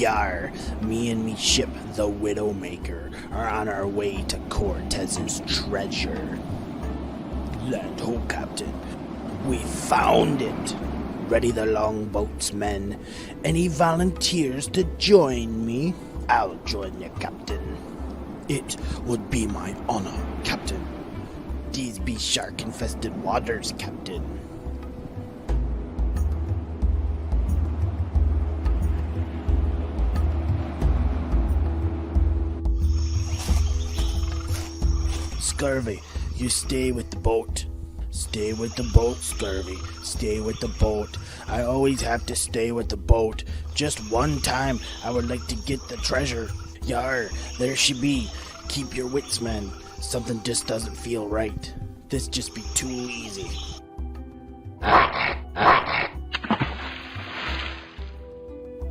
Yar, me and me ship, the Widowmaker, are on our way to Cortez's treasure. Land ho, Captain. We found it. Ready the longboats, men. Any volunteers to join me? I'll join you, Captain. It would be my honor, Captain. These be shark-infested waters, Captain. Scurvy, you stay with the boat. Stay with the boat, Scurvy. Stay with the boat. I always have to stay with the boat. Just one time, I would like to get the treasure. Yar, there she be. Keep your wits, men. Something just doesn't feel right. This just be too easy.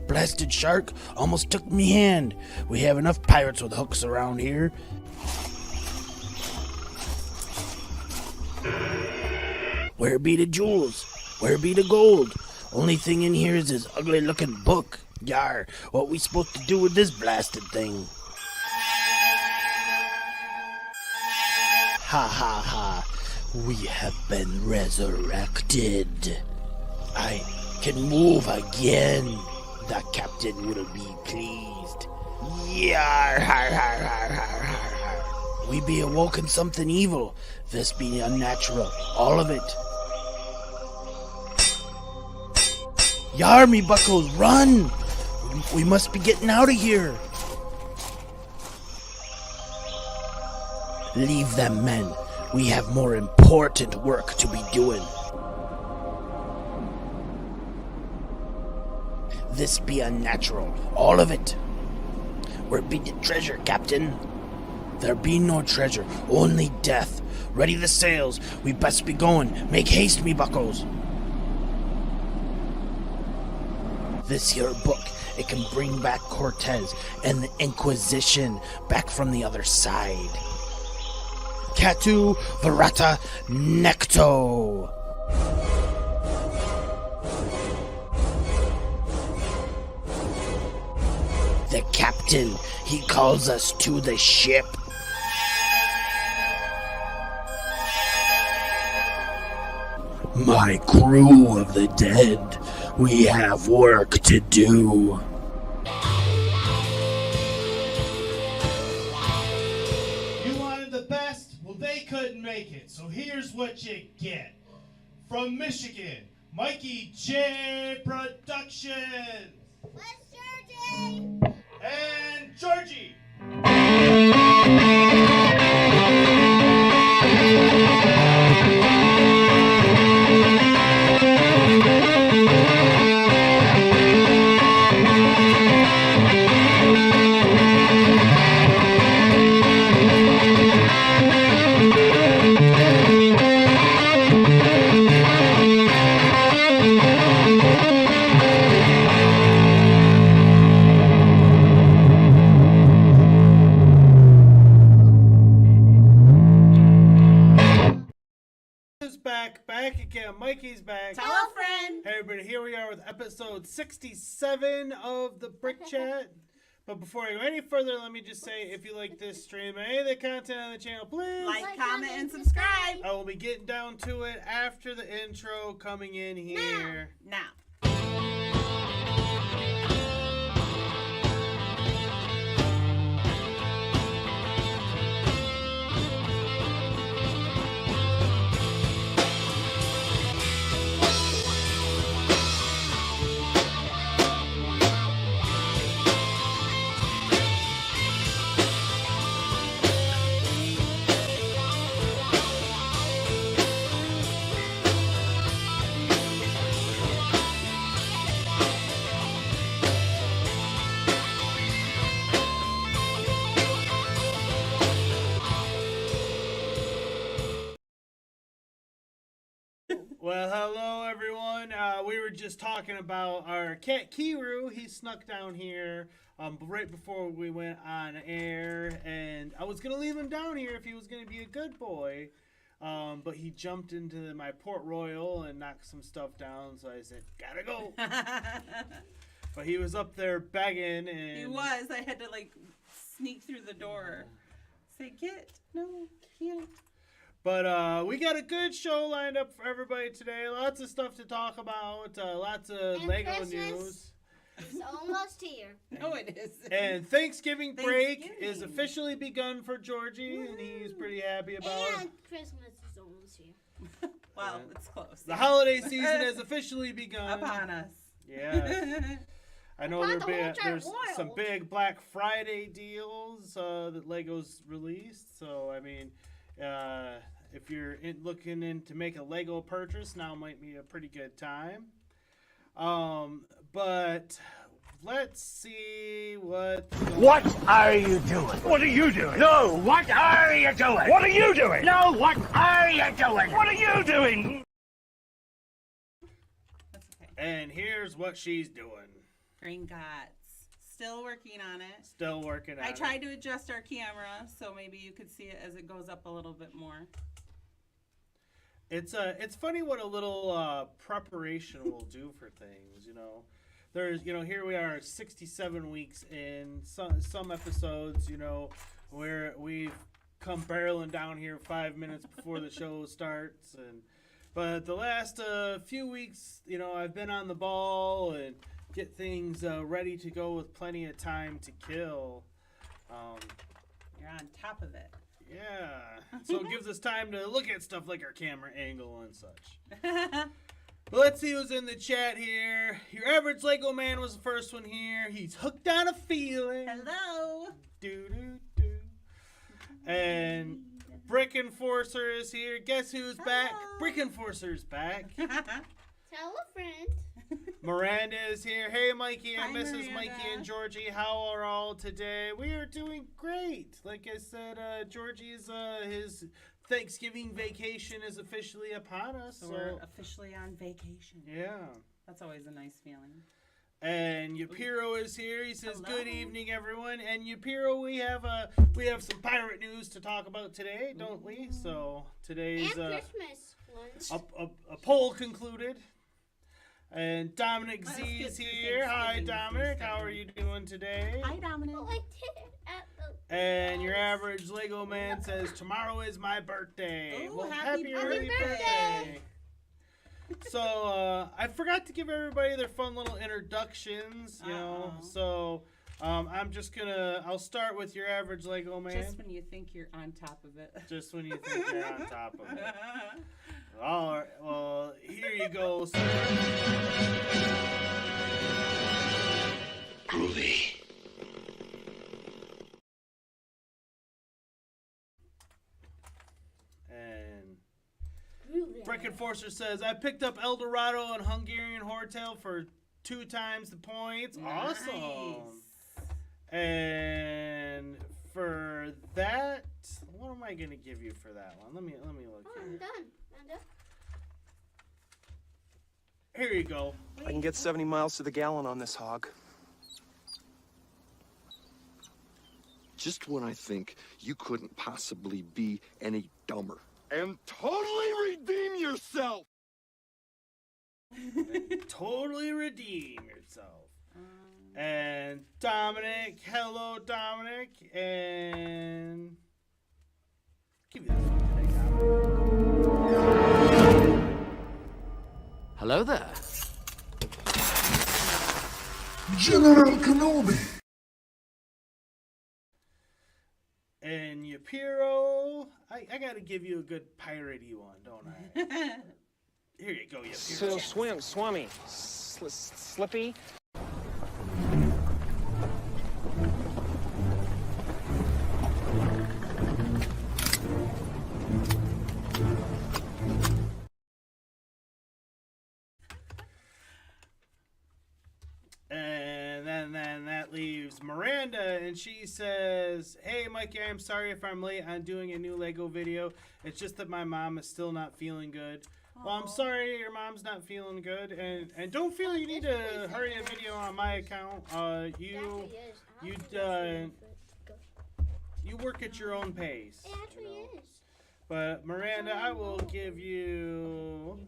Blasted shark almost took me hand. We have enough pirates with hooks around here. Where be the jewels? Where be the gold? Only thing in here is this ugly looking book. Yar, what we supposed to do with this blasted thing? Ha ha ha. We have been resurrected. I can move again. The captain will be pleased. Yar, har, har, har, har, har, har. We be awoken something evil. This be unnatural. All of it. Yar, me buckos, run! We must be getting out of here. Leave them, men. We have more important work to be doing. This be unnatural. All of it. Where be the treasure, Captain? There be no treasure, only death. Ready the sails. We best be going. Make haste, me buckos. This here book, it can bring back Cortez and the Inquisition back from the other side. Catu Verata Necto. The captain, he calls us to the ship. My crew of the dead, we have work to do. You wanted the best? Well, they couldn't make it, so here's what you get. From Michigan, Mikey J Productions. Let's Georgie! And Georgie. Back again. Mikey's back. Tell a friend. Hey everybody, here we are with episode 67 of the Brick Chat. But before I go any further, let me just say, if you like this stream and any of the content on the channel, please Like, comment, and subscribe. I will be getting down to it after the intro coming in here. Now. Well, hello everyone. We were just talking about our cat Kiru. He snuck down here right before we went on air, and I was gonna leave him down here if he was gonna be a good boy, but he jumped into my Port Royal and knocked some stuff down. So I said, "Gotta go." But he was up there begging, and He was. I had to like sneak through the door. Say, no, can't. But we got a good show lined up for everybody today. Lots of stuff to talk about. Lots of And Lego Christmas. news. It's almost here. No, it is. And Thanksgiving break Thanksgiving. is officially begun for Georgie, and he's pretty happy about it. And Christmas is almost here. Well, it's close. The holiday season has officially begun. Upon us. Yeah. I know Upon the whole entire there's some world. big Black Friday deals that Lego's released. So, I mean, if you're looking to make a Lego purchase, now might be a pretty good time. But let's see what... What are you doing? What are you doing? No, what are you doing? What are you doing? No, what are you doing? What are you doing? That's okay. And here's what she's doing. Gringotts. Still working on it. Still working on I it. tried to adjust our camera so maybe you could see it as it goes up a little bit more. It's funny what a little preparation will do for things, you know. There's, you know, here we are 67 weeks in, some episodes, you know, where we've come barreling down here 5 minutes before the show starts, but the last few weeks, you know, I've been on the ball and get things ready to go with plenty of time to kill. You're on top of it. Yeah, so it gives us time to look at stuff like our camera angle and such. But let's see who's in the chat here. Your average Lego man was the first one here. He's hooked on a feeling. Hello. Do. And Brick Enforcer is here. Guess who's back? Hello. Brick Enforcer's back. Tell a friend. Miranda is here. Hey, Mikey and Hi, Mrs. Miranda. Mikey and Georgie. How are all today? We are doing great. Like I said, Georgie's his Thanksgiving vacation is officially upon us. So we're officially on vacation. Yeah. That's always a nice feeling. And Yapiro is here. He says, Hello. "Good evening, everyone." And Yapiro, we have some pirate news to talk about today, don't we? So today's And Christmas ones. a poll concluded. And Dominic Let's Z get is to here. Hi, Thanksgiving Dominic. feast, How are you doing today? Hi, Dominic. Oh, I did it at the... And your average Lego man says, "Tomorrow is my birthday." Oh, Well, happy early birthday. So I forgot to give everybody their fun little introductions, you know. Uh-oh. So I'll start with your average Lego man. Just when you think you're on top of it. Just when you think you're on top of it. All right. Well, here you go. Sir. Groovy. And Groovy. Brick Enforcer says, "I picked up El Dorado and Hungarian Hortail for 2 times the points." Awesome. Nice. And for that, what am I gonna give you for that one? Let me look Oh, I'm here. done. I'm done. Here you go. I can get 70 miles to the gallon on this hog. Just when I think you couldn't possibly be any dumber. And totally redeem yourself! Totally redeem yourself. And Dominic, hello Dominic, and give me this one today, Dominic. Hello there. General Kenobi. And Yapiro, I gotta give you a good piratey one, don't I? Here you go, Yapiro. Swummy, slippy. And then that leaves Miranda, and she says, "Hey, Mikey, I'm sorry if I'm late on doing a new Lego video. It's just that my mom is still not feeling good." Well, I'm sorry your mom's not feeling good, and don't feel you need to hurry a video on my account. You work at your own pace. It actually you know. is. But Miranda, I will give you.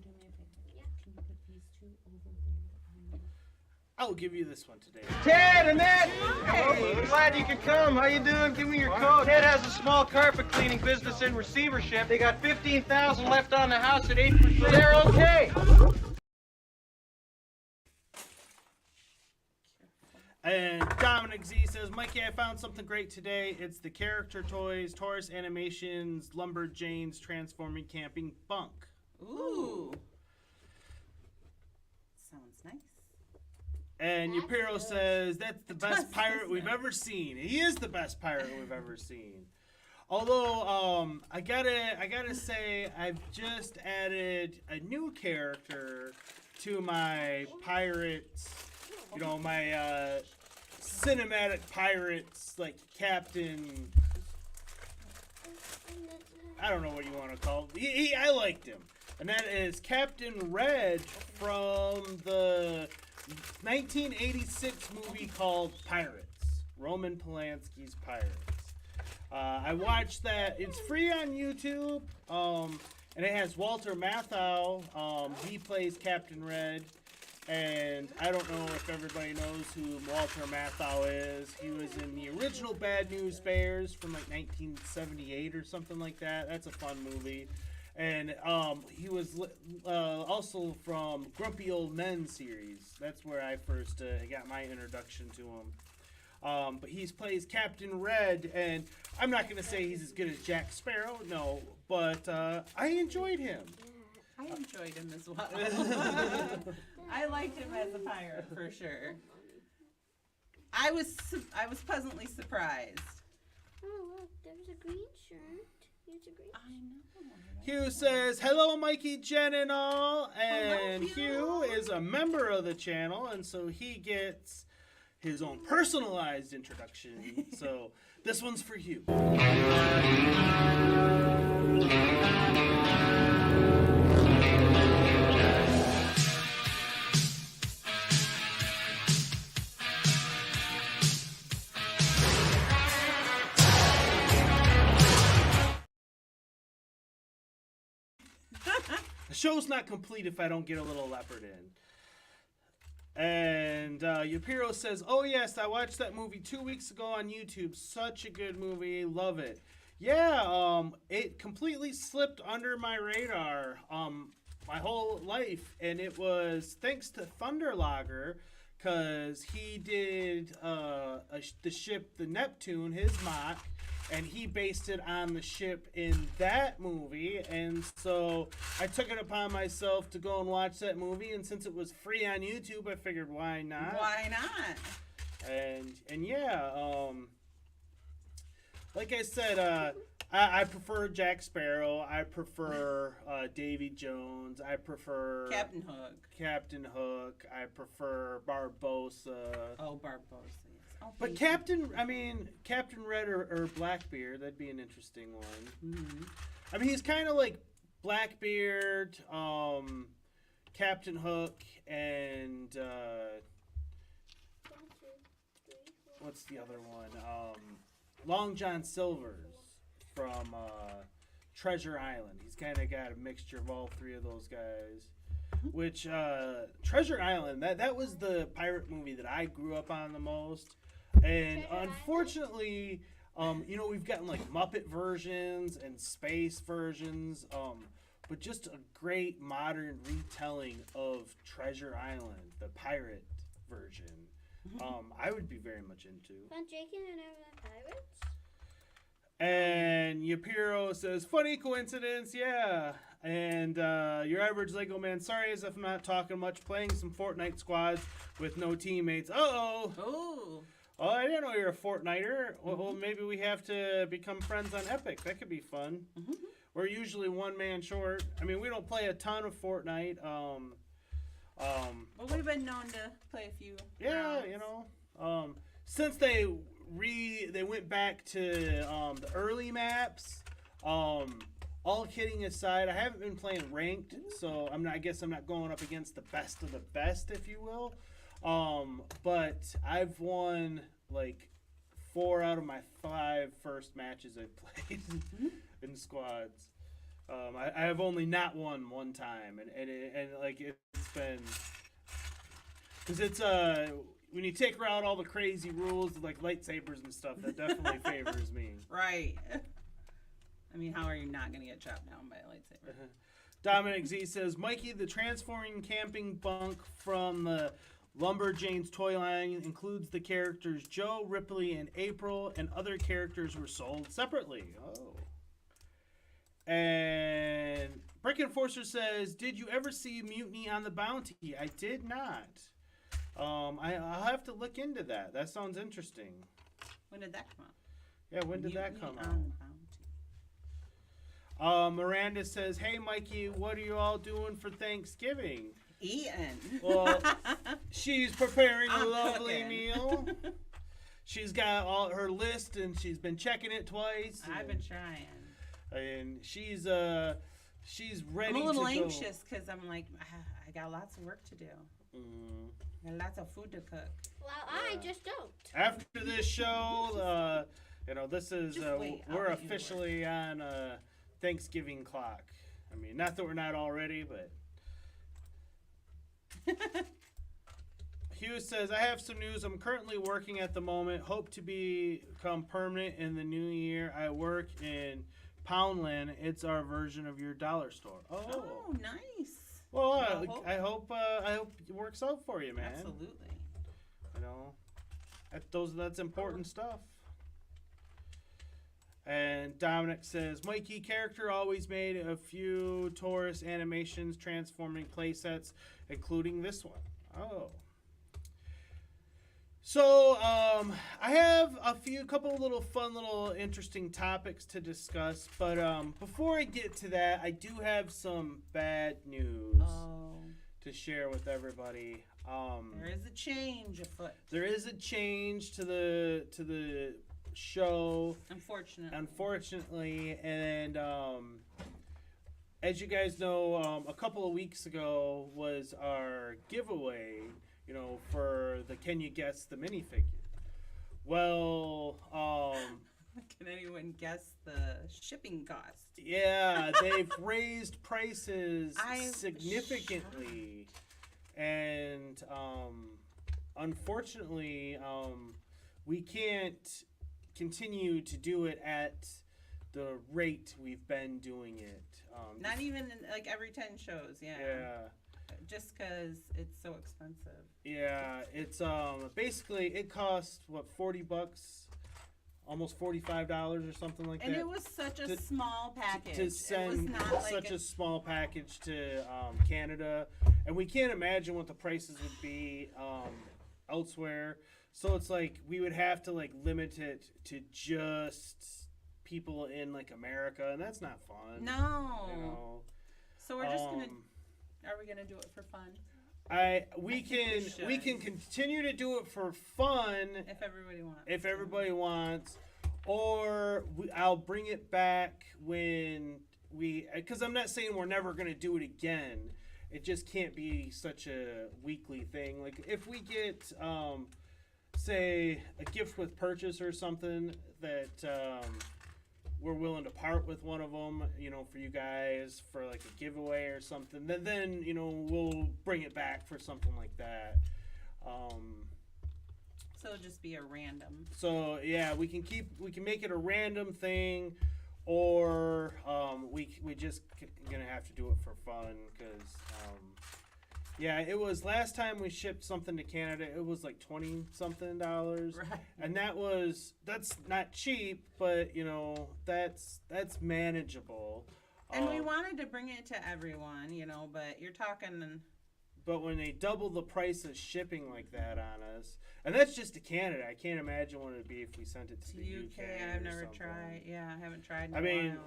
I'll give you this one today. Ted, Annette! Hey, glad you could come. How you doing? Give me your coat. Ted has a small carpet cleaning business in receivership. They got $15,000 left on the house at 8%. They're okay. And Dominic Z says, Mikey, I found something great today. It's the character toys, Taurus Animations, Lumberjanes, Transforming Camping Bunk. Ooh. Sounds nice. And Yapiro says, that's the best pirate we've ever seen. He is the best pirate we've ever seen. Although, I gotta say, I've just added a new character to my pirates, you know, my cinematic pirates, like Captain, I don't know what you want to call him. I liked him. And that is Captain Red from the 1986 movie called Pirates. Roman Polanski's Pirates. I watched that. It's free on YouTube. And it has Walter Matthau. He plays Captain Red. And I don't know if everybody knows who Walter Matthau is. He was in the original Bad News Bears from like 1978 or something like that. That's a fun movie. And he was also from Grumpy Old Men series. That's where I first got my introduction to him. But he plays Captain Red, and I'm not going to say he's as good as Jack Sparrow, no, but I enjoyed him. I enjoyed him as well. I liked him as a pirate for sure. I was pleasantly surprised. Oh, look, there's a green shirt. Here's a green I know. Hugh says, hello, Mikey, Jen, and all. And Hello, Hugh is a member of the channel, and so he gets his own personalized introduction. So this one's for you. The show's not complete if I don't get a little leopard in. And Yapiro says, oh yes, I watched that movie 2 weeks ago on YouTube. Such a good movie. Love it. Yeah, it completely slipped under my radar my whole life. And it was thanks to Thunderlager, because he did the ship, the Neptune, his mock. And he based it on the ship in that movie. And so I took it upon myself to go and watch that movie. And since it was free on YouTube, I figured, why not? Why not? And yeah, like I said, I prefer Jack Sparrow. I prefer Davy Jones. I prefer Captain Hook. I prefer Barbossa. Oh, Barbossa. But Captain Red or Blackbeard, that'd be an interesting one. Mm-hmm. I mean, he's kind of like Blackbeard, Captain Hook, and what's the other one? Long John Silver's from Treasure Island. He's kind of got a mixture of all three of those guys. Which Treasure Island, that was the pirate movie that I grew up on the most. And unfortunately, we've gotten like Muppet versions and space versions, but just a great modern retelling of Treasure Island, the pirate version. I would be very much into. Fun Jake and the Pirates? And Yapiro says, funny coincidence, yeah. And your average Lego man, sorry as if I'm not talking much, playing some Fortnite squads with no teammates. Uh-oh. Oh. Oh, I didn't know you're a Fortniter. Well, maybe we have to become friends on Epic. That could be fun. Mm-hmm. We're usually one man short. I mean, we don't play a ton of Fortnite. But we've been known to play a few. Yeah, rounds. Since they went back to the early maps. All kidding aside, I haven't been playing ranked, so I guess I'm not going up against the best of the best, if you will. But I've won like 4 out of my 5 first matches I've played in squads. I have only not won one time, and it's been Because it's when you take out all the crazy rules like lightsabers and stuff, that definitely favors me. Right. I mean, how are you not going to get chopped down by a lightsaber? Dominic Z says, Mikey, the transforming camping bunk from the Lumberjanes toy line includes the characters Joe, Ripley, and April, and other characters were sold separately. Oh. And Brick Enforcer says, did you ever see Mutiny on the Bounty? I did not. I'll have to look into that. That sounds interesting. When did that come out? Yeah, when did that come out? On the Bounty. Miranda says, hey, Mikey, what are you all doing for Thanksgiving? Eating. Well, she's preparing a lovely cooking. meal. She's got all her list, and she's been checking it twice. I've been trying. And she's ready I'm a little to anxious because I'm like, I got lots of work to do. Mm. I got lots of food to cook. Well, I just don't. After this show, this is Just wait, I'll we're let you officially on Thanksgiving clock. I mean, not that we're not already, but Hughes says, I have some news. I'm currently working at the moment. Hope to become permanent in the new year. I work in Poundland. It's our version of your dollar store. Oh, nice. Well, I hope it works out for you, man. Absolutely. You know, that's important stuff. And Dominic says, Mikey, character always made a few Taurus animations transforming playsets, including this one. Oh. So, I have a couple little fun, interesting topics to discuss. But before I get to that, I do have some bad news to share with everybody. There is a change afoot. There is a change to the show, unfortunately, and as you guys know, a couple of weeks ago was our giveaway, for the Can You Guess the minifigure. Well, can anyone guess the shipping cost? Yeah, they've raised prices significantly, and unfortunately, we can't continue to do it at the rate we've been doing it. Not even like every 10 shows, yeah. Just because it's so expensive. Yeah, it's basically it costs $40, almost $45 or something like that. And it was such a small package. To send such a small package to Canada, and we can't imagine what the prices would be elsewhere. So it's like we would have to limit it to just people in America, and that's not fun. No. So we're just gonna. Are we gonna do it for fun? We can continue to do it for fun if everybody wants. If everybody wants, or I'll bring it back when because I'm not saying we're never gonna do it again. It just can't be such a weekly thing. Like if we get say a gift with purchase or something that we're willing to part with one of them, for you guys for a giveaway or something, then we'll bring it back for something like that. So it'll just be a random. So yeah, we can make it a random thing, or we just gonna have to do it for fun because yeah, it was last time we shipped something to Canada, it was $20-something, right? And that's not cheap, but that's manageable. And we wanted to bring it to everyone, but you're talking. But when they double the price of shipping like that on us, and that's just to Canada, I can't imagine what it'd be if we sent it to the UK. I've never tried. Yeah, I haven't tried. I mean,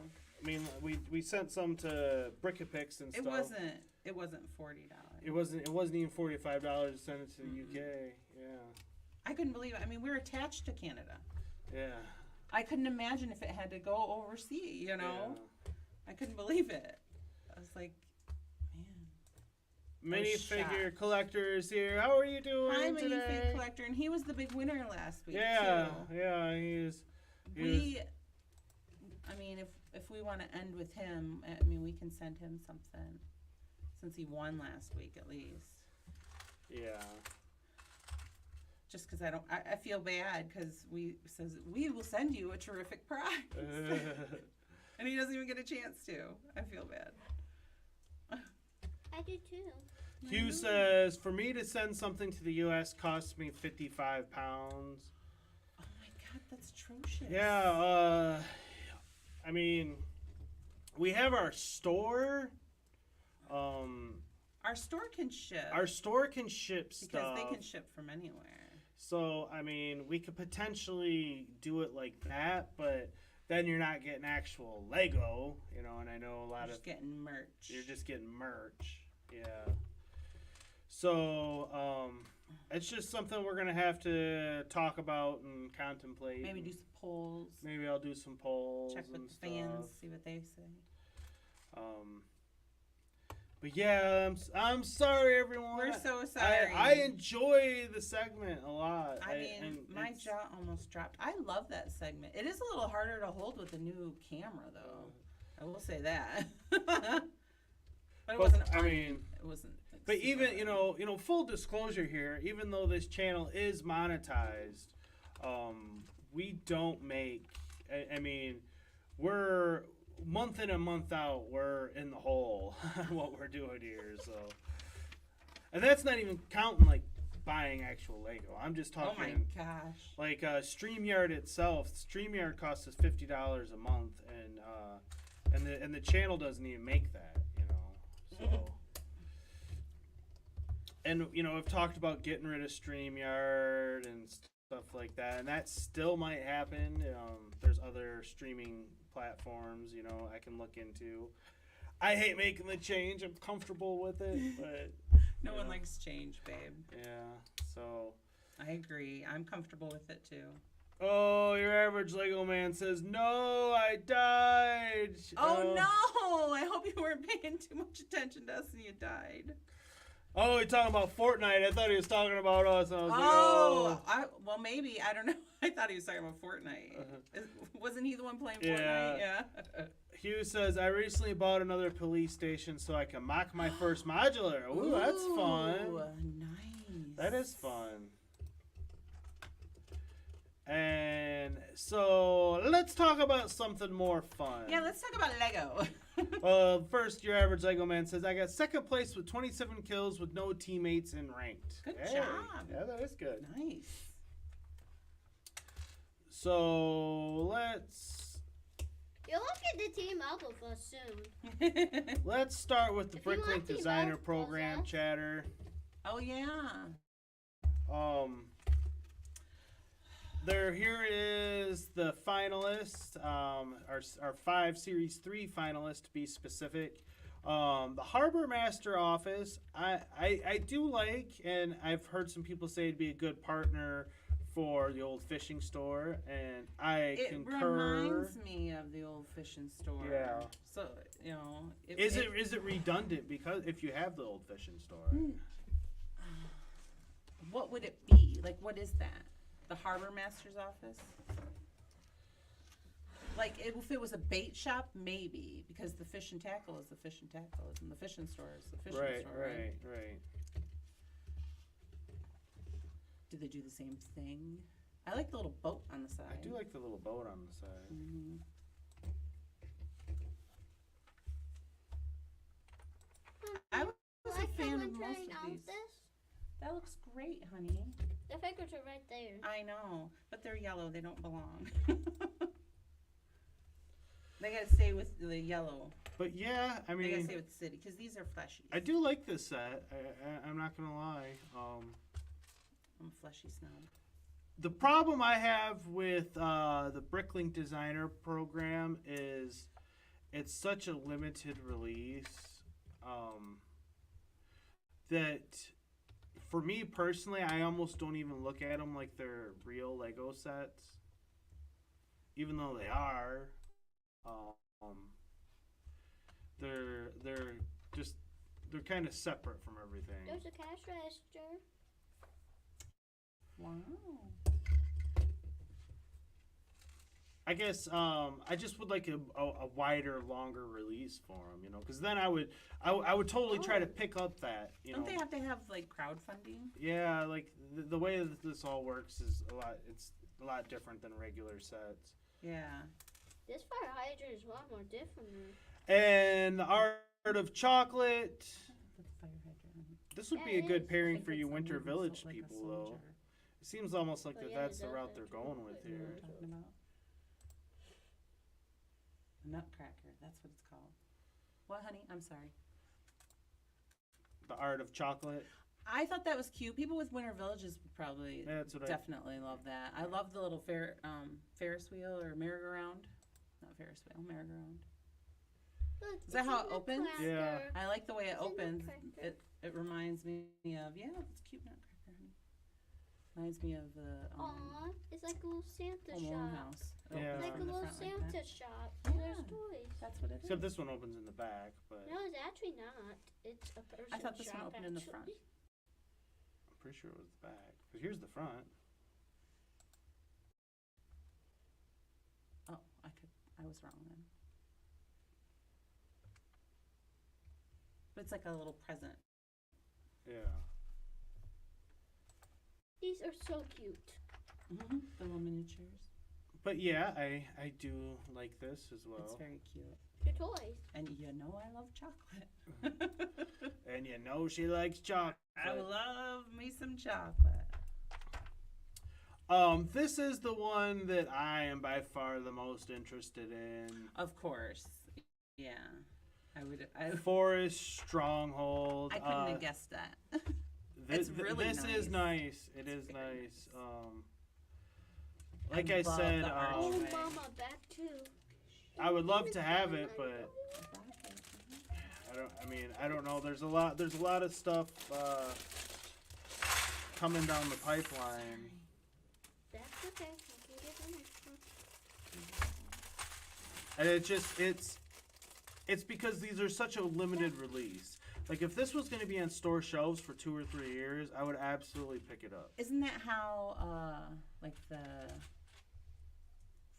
we sent some to Brickapix and stuff. It wasn't $40. It wasn't even $45 to send it to the UK. Yeah. I couldn't believe it. I mean, we're attached to Canada. Yeah. I couldn't imagine if it had to go overseas. Yeah. I couldn't believe it. I was like, man. Minifigure collectors here. How are you doing today? Hi, minifigure collector, and he was the big winner last week. Yeah, too. Yeah, I mean, if we want to end with him, I mean, we can send him something, since he won last week at least. Yeah. just because I feel bad because says we will send you a terrific prize. And he doesn't even get a chance to. I feel bad. I do too. Hugh says, for me to send something to the U.S. costs me 55 pounds. Oh my God, that's atrocious. Yeah, I mean, we have our store. Our store can ship. Our store can ship stuff. Because they can ship from anywhere. So, I mean, we could potentially do it like that, but then you're not getting actual Lego, you know, and I know a lot You're just getting merch. You're just getting merch, yeah. So, it's just something we're going to have to talk about and contemplate. Maybe do some polls. Maybe I'll do some polls. Check with the fans, see what they say. But yeah, I'm sorry, everyone. We're so sorry. I enjoy the segment a lot. I mean, my jaw almost dropped. I love that segment. It is a little harder to hold with the new camera, though. I will say that. But it wasn't. I mean, it wasn't. But even you know, full disclosure here. Even though this channel is monetized, we don't make. I mean, we're month in and month out, we're in the hole on what we're doing here. So, and that's not even counting like buying actual Lego. I'm just talking. Oh my gosh! Like StreamYard itself. StreamYard costs us $50 a month, and the channel doesn't even make that. You know, so. And you know, I've talked about getting rid of StreamYard and stuff like that, and that still might happen. There's other streaming platforms, you know, I can look into. I hate making the change. I'm comfortable with it, but no one likes change, babe. Yeah, so I agree. I'm comfortable with it too. Oh, your average Lego man says, "No, I died." Oh no! I hope you weren't paying too much attention to us and you died. Oh, he's talking about Fortnite. I thought he was talking about us. And I was like, oh. Well, maybe. I don't know. I thought he was talking about Fortnite. Wasn't he the one playing Fortnite? Yeah. Hugh says, I recently bought another police station so I can mock my first modular. Ooh, that's fun. Nice. That is fun. And so let's talk about something more fun. Yeah, let's talk about Lego. First, your average Lego man says, I got second place with 27 kills with no teammates in ranked. Good job. Yeah, that is good. Nice. So let's... You'll get the team up with us soon. Let's start with the If you want Bricklink team Designer up, Program us. chatter. Oh, yeah. Here is the finalists, our 5 Series 3 finalists to be specific. The Harbor Master office, I do like, and I've heard some people say it'd be a good partner for the old fishing store, and it concur. It reminds me of the old fishing store. Yeah. So, you know. Is it redundant because if you have the old fishing store? What would it be? Like, what is that? The Harbor Master's office? Like, if it was a bait shop, maybe, because the fish and tackle is the fish and tackle, and the fishing store is the fishing store. Right. Do they do the same thing? I like the little boat on the side. I do like the little boat on the side. Mm-hmm. I was a fan of most of these. That looks great, honey. The figures are right there. I know, but they're yellow. They don't belong. They gotta stay with the yellow. But yeah, I mean, they gotta stay with the city because these are fleshy. I do like this set. I'm not gonna lie. I'm a fleshy snob. The problem I have with the Bricklink Designer Program is it's such a limited release that for me personally, I almost don't even look at them like they're real Lego sets, even though they are. They're kind of separate from everything. There's a cash register. Wow. I guess I just would like a wider, longer release for them, you know, because then I would totally try to pick up that, you Don't know. they have to have like crowdfunding? Yeah, like the way that this all works is it's a lot different than regular sets. Yeah. This fire hydrant is a lot more different. And the Art of Chocolate. That's fire hydrant. This would Yeah, be a it good is. pairing think for it's you a Winter little Village like a people, though. soldier. It seems almost like Oh, that yeah, that's it the does route they're actually going look with like You know here. what I'm talking about? A nutcracker. That's what it's called. What, honey? I'm sorry. The Art of Chocolate. I thought that was cute. People with winter villages would probably Yeah, that's what definitely love that. I love the little Ferris wheel or merry-go-round. Not Ferris wheel, merry-go-round. Look, Is that it's how a it opens? Yeah. nutcracker. I like the way it It's a opens. nutcracker. It reminds me of it's a cute nutcracker, honey. Reminds me of the Aw, it's like a little Santa Home Alone shop. house. It Yeah. It's opens like a from the little front like Santa that. shop. Yeah. There's toys. That's what it is. Except this one opens in the back, but No, it's actually not. It's a person I thought this shop, one opened in the actually. front. I'm pretty sure it was the back. Because here's the front. Oh, I was wrong then. But it's like a little present. Yeah. These are so cute. The little miniatures. But yeah, I do like this as well. It's very cute. Your toys. And you know I love chocolate. And you know she likes chocolate. I love me some chocolate. This is the one that I am by far the most interested in. Of course. Yeah. I Forest Stronghold. couldn't have guessed that. This, It's really this is nice. nice. It is very nice. I Like I love said, the arch. Oh, Right. Mama, back too. I would love to have it, but I don't know. There's a lot of stuff coming down the pipeline. That's okay. I can get the next one. And it's because these are such a limited release. Like if this was going to be on store shelves for 2 or 3 years, I would absolutely pick it up. Isn't that how, like the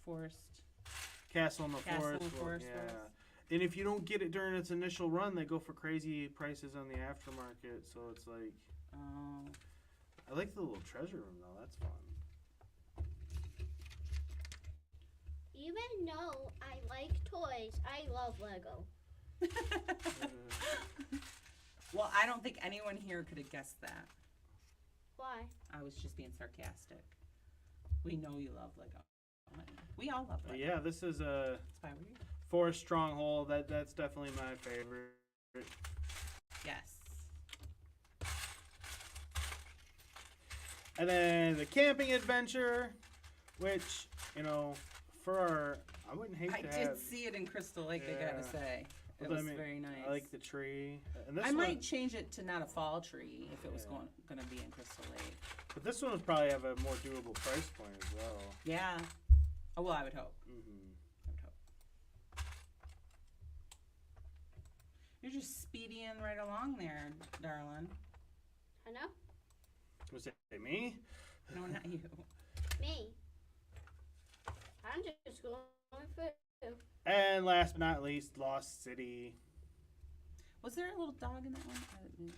forest? Castle in the Castle in Forest. the Forest Yeah. was. And if you don't get it during its initial run, they go for crazy prices on the aftermarket. So it's like, Oh. I like the little treasure room though. That's fun. Even though I like toys, I love Lego. Well, I don't think anyone here could have guessed that. Why? I was just being sarcastic. We know you love Lego. We all love Lego. Yeah, this is a That's why we're here. Forest Stronghold. That's definitely my favorite. Yes. And then the Camping Adventure, which, you know, for our, I wouldn't hate I to did have. see it in Crystal Lake, I gotta Yeah. say. It But I was mean, very nice. I like the tree. And this I one, might change it to not a fall tree if it was Yeah. gonna be in Crystal Lake. but this one would probably have a more doable price point as well. Yeah. Oh, well, I would hope. Mm-hmm. I would hope. You're just speeding right along there, darling. I know. Was it me? No, not you. Me. I'm just going for you. And last but not least, Lost City. Was there a little dog in that one? I didn't-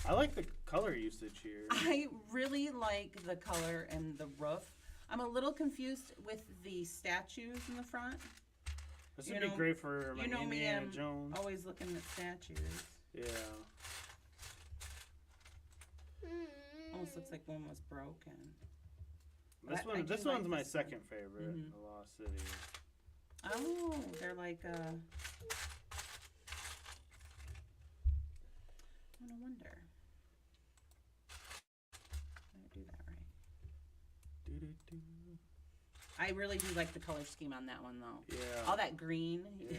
I like the color usage here. I really like the color and the roof. I'm a little confused with the statues in the front. This you would be know- great for You like know me, Indiana I'm Jones. always looking at statues. Yeah. Almost looks like one was broken. This I one. do This like one's my this one. second favorite. Mhm. The Lost City. Oh, they're like no wonder. I do that right. Doo-doo-doo. I really do like the color scheme on that one though. Yeah. All that green. Yeah.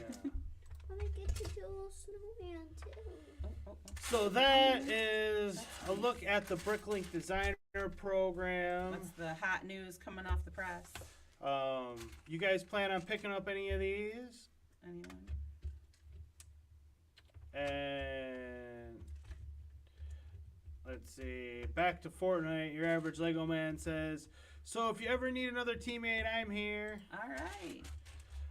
I get to do a little snowman too. Oh. So that is a look at the Bricklink Designer Program. What's the hot news coming off the press? You guys plan on picking up any of these? Anyone? And let's see, back to Fortnite. Your average Lego man says, so if you ever need another teammate, I'm here. All right.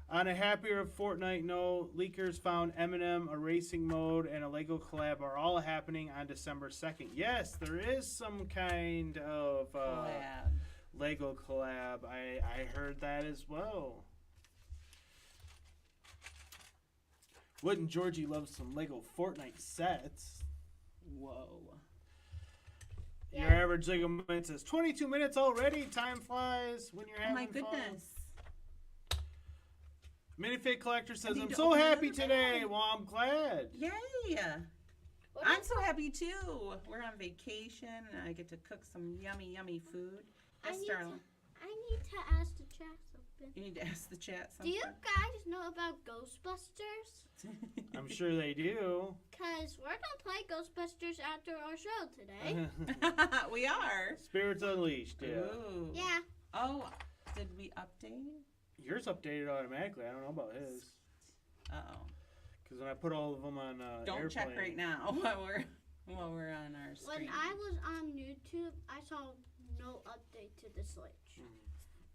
On a happier Fortnite note, leakers found Eminem, a racing mode, and a Lego collab are all happening on December 2nd. Yes, there is some kind of Collab. Lego collab. I heard that as well. Wouldn't Georgie love some Lego Fortnite sets? Whoa. Your average Lego man says 22 minutes already. Time flies when you're Oh having my fun. goodness. Minifig Collector says, need I'm to so open happy another today. bag. Well, I'm glad. Yay. I'm so happy too. We're on vacation and I get to cook some yummy, yummy food. Yes, darling. I need to ask the chat something. You need to ask the chat Do something. you guys know about Ghostbusters? I'm sure they do. Because we're going to play Ghostbusters after our show today. We are. Spirits Unleashed, yeah. Ooh. Yeah. Oh, did we update? Yours updated automatically. I don't know about his. Uh-oh. Because when I put all of them on Don't airplane. check right now while we're on our When stream. I was on YouTube, I saw no update to the Switch.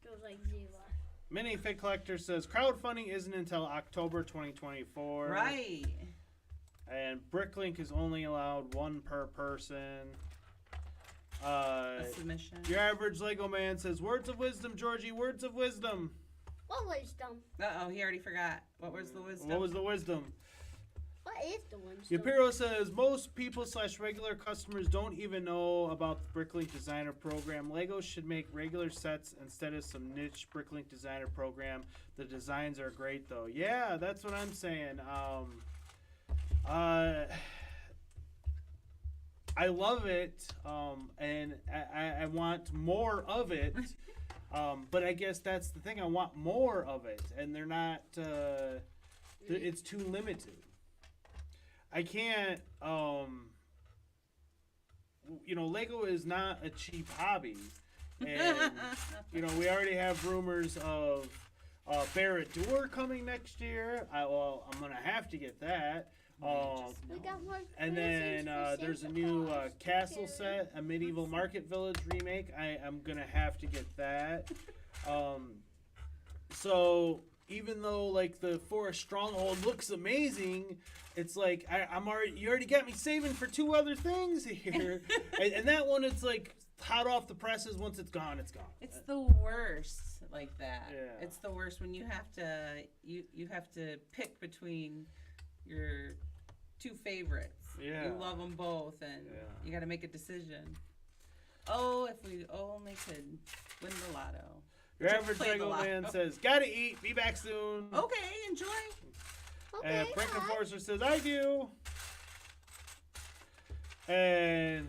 It was like 0. Minifig Collector says crowdfunding isn't until October 2024. Right. And Bricklink is only allowed one per person. A submission. Your average Lego man says, words of wisdom, Georgie, words of wisdom. What wisdom? Uh-oh, he already forgot. What was the wisdom? What was the wisdom? What is the wisdom? Yapiro says, most people / regular customers don't even know about the Bricklink Designer Program. Lego should make regular sets instead of some niche Bricklink Designer Program. The designs are great, though. Yeah, that's what I'm saying. I love it, and I want more of it. But I guess that's the thing. I want more of it, and they're not. It's too limited. I can't. Lego is not a cheap hobby, and we already have rumors of Barrett Door coming next year. I'm gonna have to get that. We got more And then there's a new castle set, a medieval market village remake. I'm gonna have to get that. So even though like the Forest Stronghold looks amazing, it's like you already got me saving for 2 other things here, and that one it's like hot off the presses. Once it's gone, it's gone. It's the worst like that. Yeah. It's the worst when you have to you have to pick between your 2 favorites. Yeah. You love them both, and you got to make a decision. Oh, if we only could win the lotto. Your Just average play the Lego lotto. man says, "Gotta eat. Be back soon." Okay, enjoy. Okay, And Frank hi. Enforcer says, "I do." And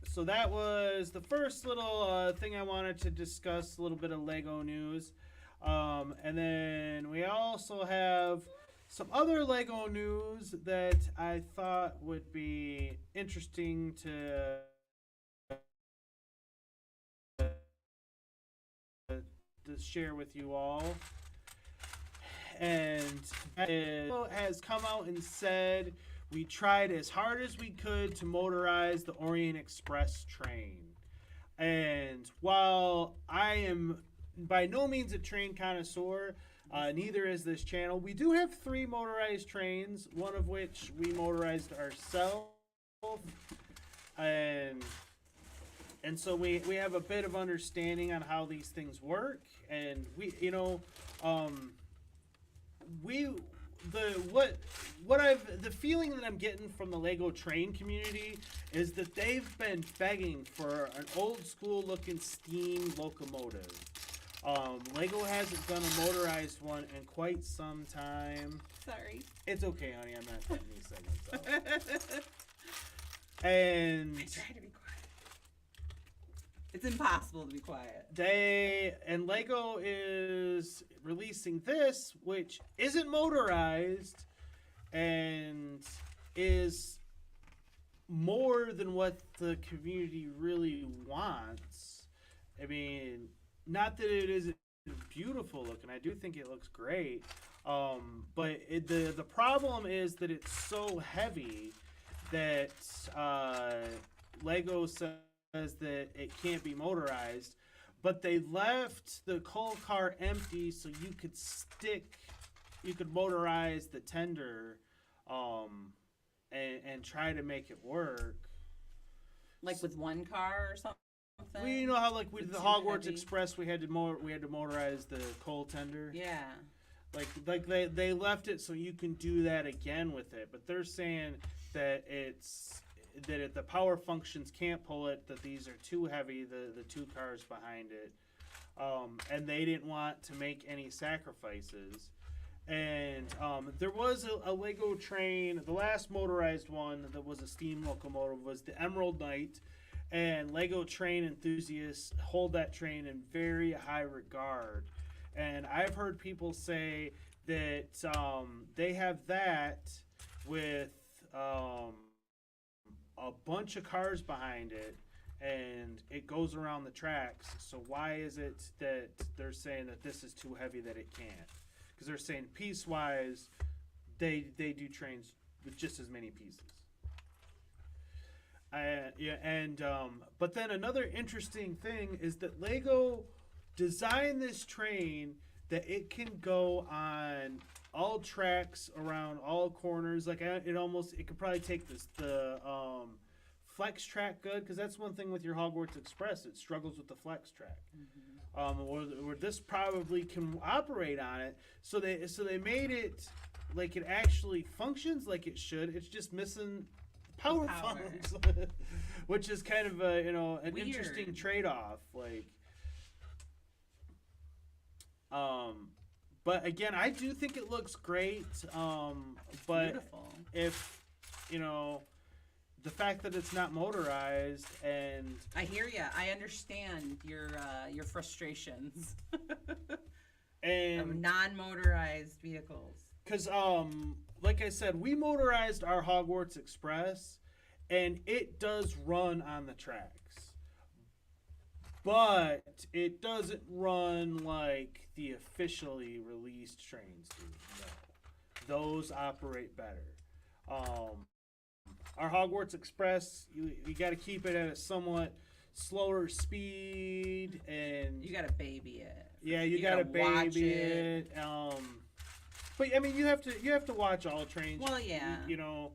so that was the first little thing I wanted to discuss, a little bit of Lego news. And then we also have some other Lego news that I thought would be interesting to share with you all. And that has come out and said, we tried as hard as we could to motorize the Orient Express train. And while I am by no means a train connoisseur, neither is this channel, we do have 3 motorized trains, one of which we motorized ourselves. And so we have a bit of understanding on how these things work. And the feeling that I'm getting from the Lego train community is that they've been begging for an old school looking steam locomotive. Lego hasn't done a motorized one in quite some time. Sorry. It's okay, honey. I'm not cutting these segments out. And I try to be quiet. It's impossible to be quiet. Lego is releasing this, which isn't motorized and is more than what the community really wants. I mean, not that it isn't beautiful looking. I do think it looks great. But the problem is that it's so heavy that Lego says that it can't be motorized, but they left the coal car empty so you could motorize the tender, and try to make it work. Like with one car or something. Well, you know how like with the Hogwarts heavy? Express we had to motorize the coal tender. Yeah. Like they left it so you can do that again with it, but they're saying that the power functions can't pull it. That these are too heavy. The two cars behind it, and they didn't want to make any sacrifices. And there was a Lego train. The last motorized one that was a steam locomotive was the Emerald Knight. And Lego train enthusiasts hold that train in very high regard. And I've heard people say that they have that with a bunch of cars behind it, and it goes around the tracks. So why is it that they're saying that this is too heavy that it can't? Because they're saying piece-wise, they do trains with just as many pieces. But then another interesting thing is that Lego designed this train that it can go on all tracks around all corners. Like it could probably take the flex track good, because that's one thing with your Hogwarts Express, it struggles with the flex track. Or this probably can operate on it. So they made it like it actually functions like it should. It's just missing power funnels, which is kind of an Weird. interesting trade-off. But again, I do think it looks great. But Beautiful. if the fact that it's not motorized, and I hear ya. I understand your frustrations and of non-motorized vehicles. because like I said, we motorized our Hogwarts Express, and it does run on the tracks, but it doesn't run like the officially released trains do. No, those operate better. Our Hogwarts Express, you got to keep it at a somewhat slower speed, and You gotta baby it. yeah, you gotta gotta watch baby it. But I mean, you have to watch all trains. Well, yeah.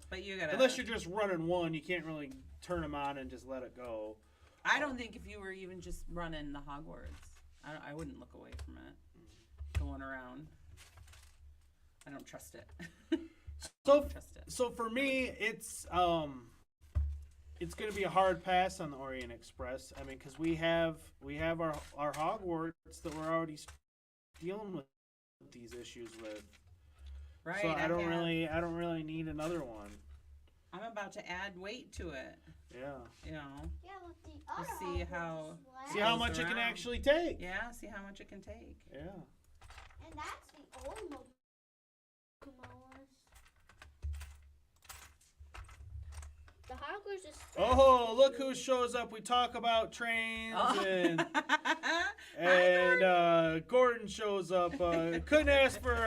But you gotta. unless you're just running one, you can't really turn them on and just let it go. I don't think if you were even just running the Hogwarts, I wouldn't look away from it. Going around. I don't trust it. So for me, it's going to be a hard pass on the Orient Express. I mean, because we have our Hogwarts that we're already dealing with these issues with. Right. So I don't really need another one. I'm about to add weight to it. Yeah. Yeah, with the other We'll see how. See how much it can actually take. Yeah. See how much it can take. Yeah. And that's the old locomotives. The Hogwarts is. Oh, look who shows up. We talk about trains and Gordon shows up. Couldn't ask for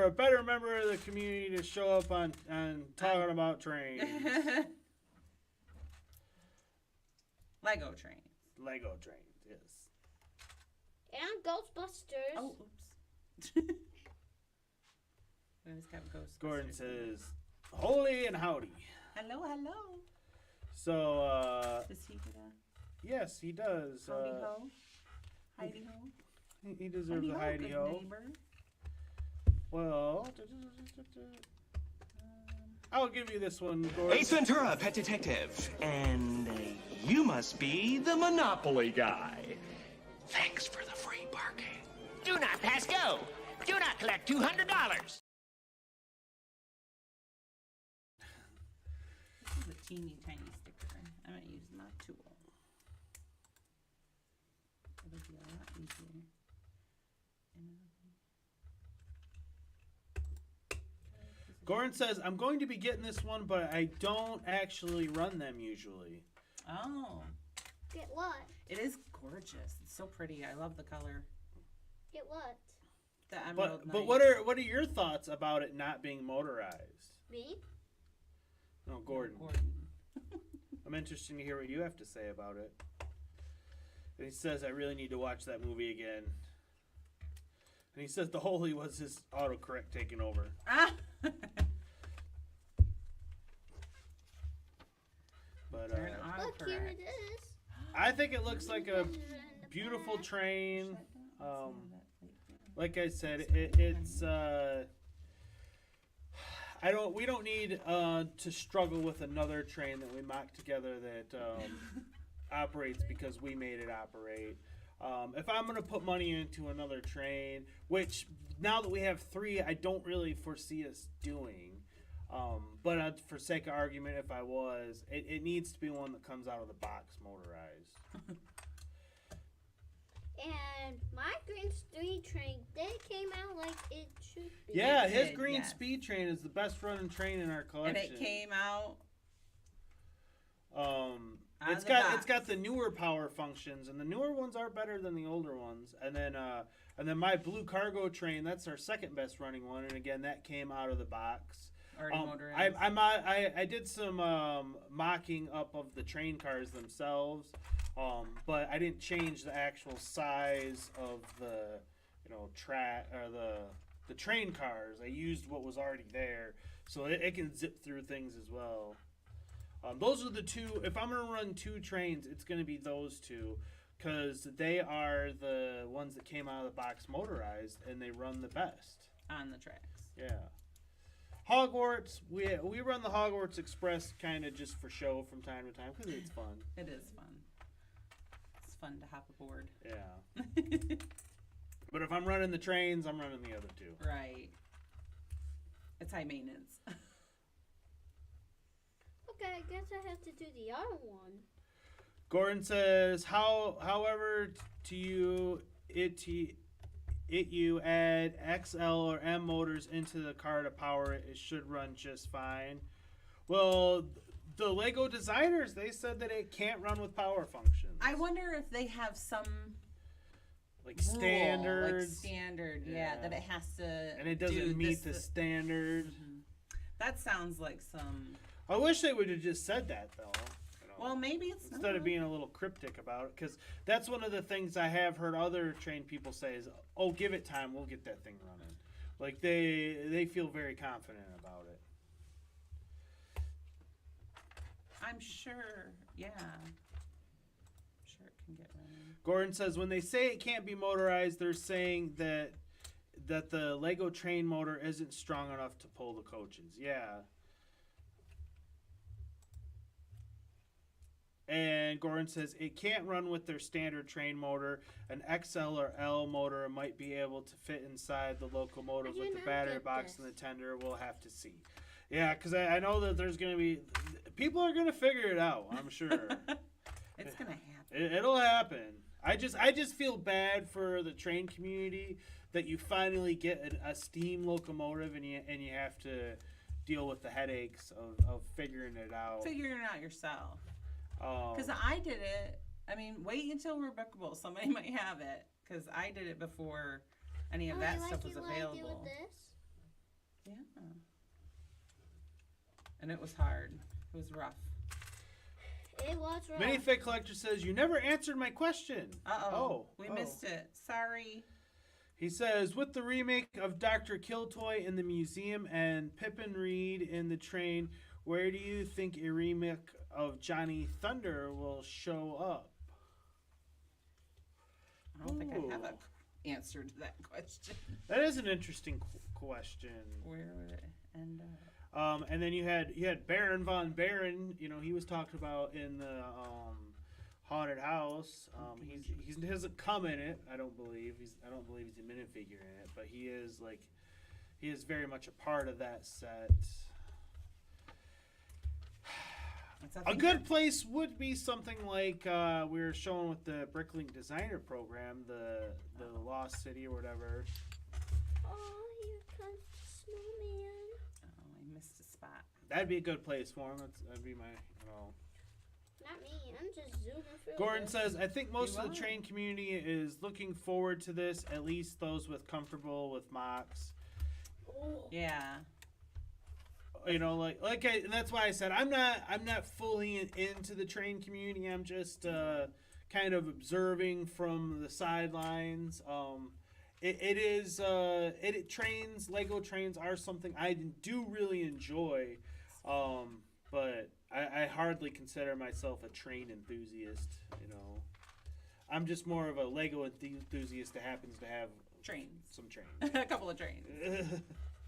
a better member of the community to show up on talking about trains. Lego trains. Lego trains, yes. And Ghostbusters. Oh, oops. We always have Ghostbusters. Gordon says, "Holy and howdy." Hello, hello. So, Does he get a yes, he does. howdy ho? Heidi ho? He deserves a Heidi hidey ho, ho. good neighbor. Well, I'll give you this one, Gordon. Ace Ventura, pet detective. And you must be the Monopoly guy. Thanks for the free parking. Do not pass go. Do not collect $200. This is a teeny tiny sticker. I'm going to use my tool. It'll be a lot easier. Gordon says, I'm going to be getting this one, but I don't actually run them usually. Oh. Get what? It is gorgeous. It's so pretty. I love the color. Get what? The Emerald But Knight. what are your thoughts about it not being motorized? Me? No, Gordon. Gordon. I'm interested to hear what you have to say about it. And he says, I really need to watch that movie again. And he says the Holy was his autocorrect taking over. Ah! But Look, here it is. I think it looks like a beautiful train. Like I said, it's we don't need to struggle with another train that we mocked together that operates because we made it operate. If I'm going to put money into another train, which now that we have 3, I don't really foresee us doing. But for sake of argument, if I was, it needs to be one that comes out of the box motorized. And my green speed train, they came out like it should be. Yeah, his green speed train is the best running train in our collection. And it came out. It's got the newer power functions, and the newer ones are better than the older ones. And then my blue cargo train, that's our second best running one, and again that came out of the box. Already motorized. I did some mocking up of the train cars themselves, but I didn't change the actual size of the track or the train cars. I used what was already there, so it can zip through things as well. Those are the 2. If I'm going to run 2 trains, it's going to be those 2, because they are the ones that came out of the box motorized, and they run the best on the tracks. Yeah. Hogwarts, we run the Hogwarts Express kind of just for show from time to time because it's fun. It is fun. It's fun to hop aboard. Yeah. But if I'm running the trains, I'm running the other 2. Right. It's high maintenance. Okay, I guess I have to do the other one. Gordon says, however, to you, you add XL or M motors into the car to power it, it should run just fine. Well, the Lego designers, they said that it can't run with power functions. I wonder if they have some standards. Yeah, that it has to. And it doesn't meet the standard. Mm-hmm. That sounds like some. I wish they would have just said that though. Well, maybe it's instead of being a little cryptic about it, because that's one of the things I have heard other trained people say is, "Oh, give it time, we'll get that thing running." Like they feel very confident about it. I'm sure, yeah. I'm sure it can get running. Gordon says when they say it can't be motorized, they're saying that the Lego train motor isn't strong enough to pull the coaches. Yeah. And Gordon says it can't run with their standard train motor. An XL or L motor might be able to fit inside the locomotive with the battery box and the tender. We'll have to see. Yeah, because I know that there's going to be... People are going to figure it out, I'm sure. It's going to happen. It'll happen. I just feel bad for the train community that you finally get a steam locomotive and you have to deal with the headaches of figuring it out. Figuring it out yourself. Because I did it. I mean, wait until we're bookable. Somebody might have it. Because I did it before any of that stuff was available. Like with this? Yeah. And it was hard. It was rough. It was rough. Minifig Collector says, you never answered my question. Uh-oh. We missed it. Sorry. He says, with the remake of Dr. Killtoy in the museum and Pippin Reed in the train, where do you think a remake of Johnny Thunder will show up? I don't think I have an answer to that question. That is an interesting question. Where would it end up? And then you had Baron von Baron. You know, he was talked about in the haunted house. He doesn't come in it. I don't believe he's a minifigure in it, but he is very much a part of that set. A good place would be something like we were showing with the Bricklink Designer Program, the Lost City or whatever. Oh, here comes the snowman. Oh, I missed a spot. That'd be a good place for him. That'd be my, Not me. I'm just zooming through. Gordon says, I think most of the train community is looking forward to this, at least those with comfortable with mocks. Oh. Yeah. you know, and that's why I said I'm not fully into the train community. I'm just kind of observing from the sidelines. Trains, Lego trains are something I do really enjoy, but I hardly consider myself a train enthusiast. You know, I'm just more of a Lego enthusiast that happens to have Trains. some trains. A couple of trains.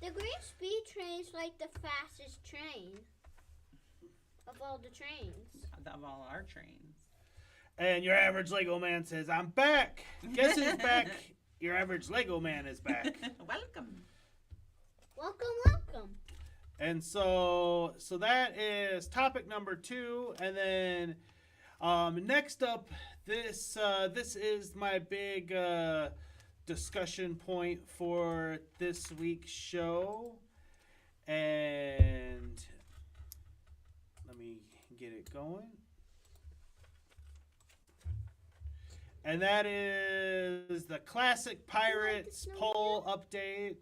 The Green Speed train is like the fastest train of all the trains. Of all our trains. And your average Lego man says, "I'm back." Guess who's back? Your average Lego man is back. Welcome. Welcome. And so that is topic number 2, and then next up, this is my big discussion point for this week's show, and let me get it going. And that is the Classic Pirates poll update.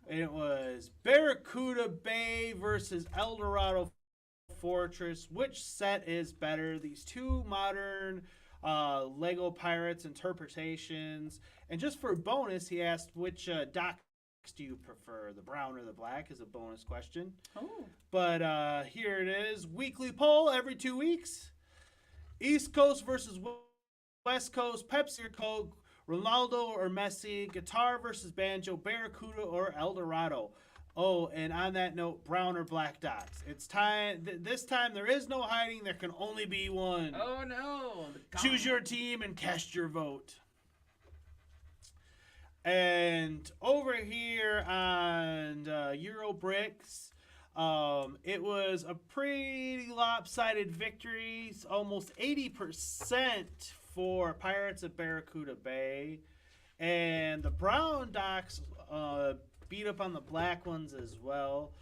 And it was Barracuda Bay versus El Dorado Fortress. Which set is better? These two modern Lego Pirates interpretations. And just for a bonus, he asked which docks do you prefer, the brown or the black, is a bonus question. Oh. But here it is. Weekly poll every 2 weeks. East Coast versus West Coast, Pepsi or Coke, Ronaldo or Messi, guitar versus banjo, Barracuda or El Dorado. Oh, and on that note, brown or black dots. It's time. This time there is no hiding. There can only be one. Oh no! Choose your team and cast your vote. And over here on Eurobricks, it was a pretty lopsided victory, almost 80% for Pirates of Barracuda Bay. And the brown docks beat up on the black ones as well.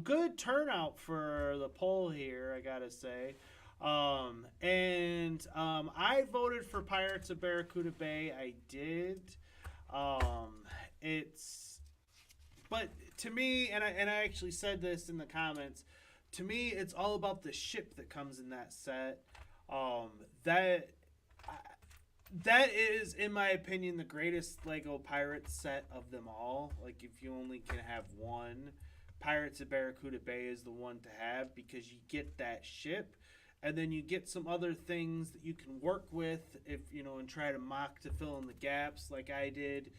Good turnout for the poll here, I gotta say. And I voted for Pirates of Barracuda Bay. I did. But to me, and I actually said this in the comments, to me it's all about the ship that comes in that set. That is, in my opinion, the greatest Lego Pirates set of them all. Like, if you only can have one, Pirates of Barracuda Bay is the one to have, because you get that ship, and then you get some other things that you can work with, if you know, and try to mock to fill in the gaps, like I did.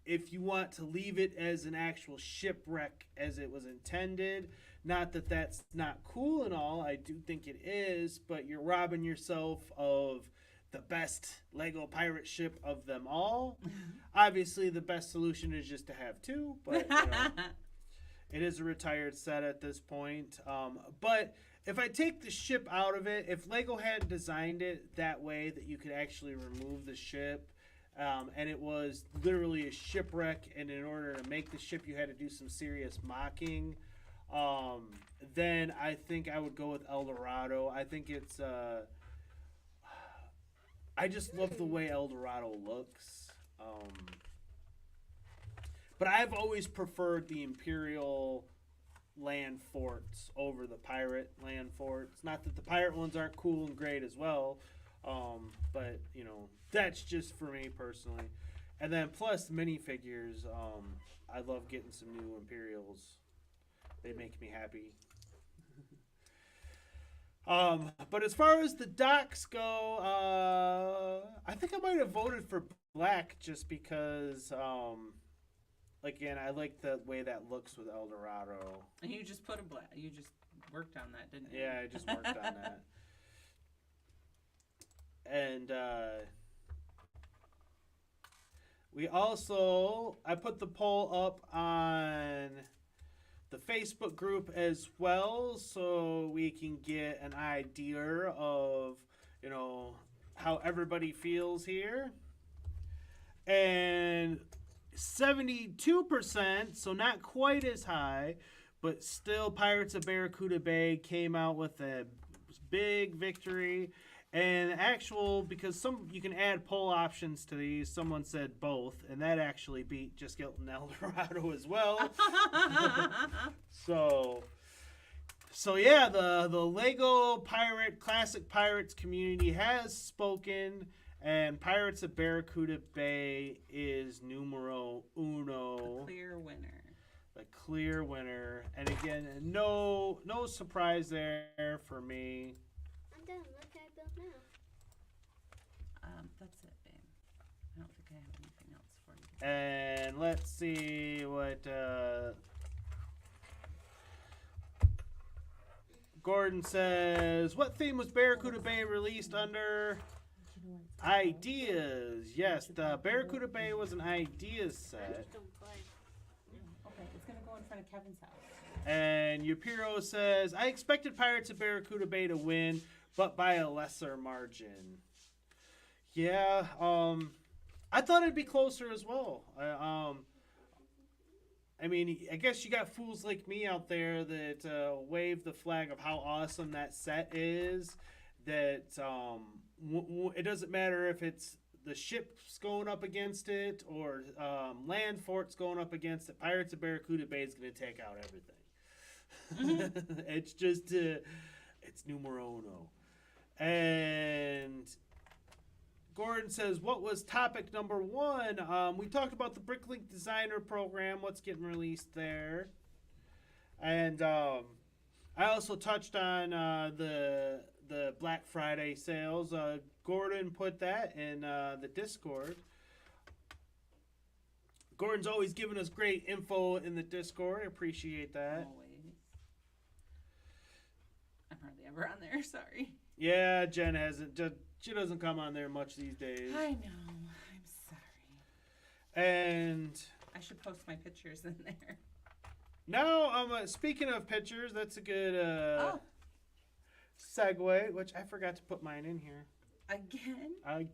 If you want to leave it as an actual shipwreck as it was intended, not that that's not cool and all, I do think it is, but you're robbing yourself of the best Lego pirate ship of them all. Obviously, the best solution is just to have two, but you know, it is a retired set at this point. But if I take the ship out of it, if Lego had designed it that way that you could actually remove the ship, and it was literally a shipwreck, and in order to make the ship you had to do some serious mocking, then I think I would go with El Dorado. I think it's I just love the way El Dorado looks. But I've always preferred the Imperial land forts over the pirate land forts. Not that the pirate ones aren't cool and great as well, but you know, that's just for me personally. And then plus minifigures, I love getting some new Imperials. They make me happy. But as far as the docks go, I think I might have voted for black just because, again, I like the way that looks with El Dorado. And you just put a black. You just worked on that, didn't you? Yeah, I just worked on that. And I put the poll up on the Facebook group as well, so we can get an idea of, you know, how everybody feels here. And 72%, so not quite as high, but still Pirates of Barracuda Bay came out with a big victory. And actual, because you can add poll options to these. Someone said both, and that actually beat Just Guilt and El Dorado as well. So yeah, the Lego Classic Pirates community has spoken, and Pirates of Barracuda Bay is numero uno. The clear winner. The clear winner. And again, no surprise there for me. I'm done. What can I build now? That's it, babe. I don't think I have anything else for you. And let's see what Gordon says. What theme was Barracuda Bay released under? Ideas. Yes, the Barracuda Bay was an ideas I set. just don't play. Okay, it's gonna go in front of Kevin's house. And Yupiro says, I expected Pirates of Barracuda Bay to win, but by a lesser margin. Yeah, I thought it'd be closer as well. I mean, I guess you got fools like me out there that wave the flag of how awesome that set is. That it doesn't matter if it's the ship's going up against it or land fort's going up against it. Pirates of Barracuda Bay is going to take out everything. It's just, it's numero uno. And Gordon says, what was topic number 1? We talked about the Bricklink Designer Program, what's getting released there. And I also touched on the Black Friday sales. Gordon put that in the Discord. Gordon's always giving us great info in the Discord. I appreciate that. Always. I'm hardly ever on there, sorry. Yeah, Jen hasn't. She doesn't come on there much these days. I know. I'm sorry. And I should post my pictures in there. now, speaking of pictures, that's a good segue, which I forgot to put mine in here. Again? I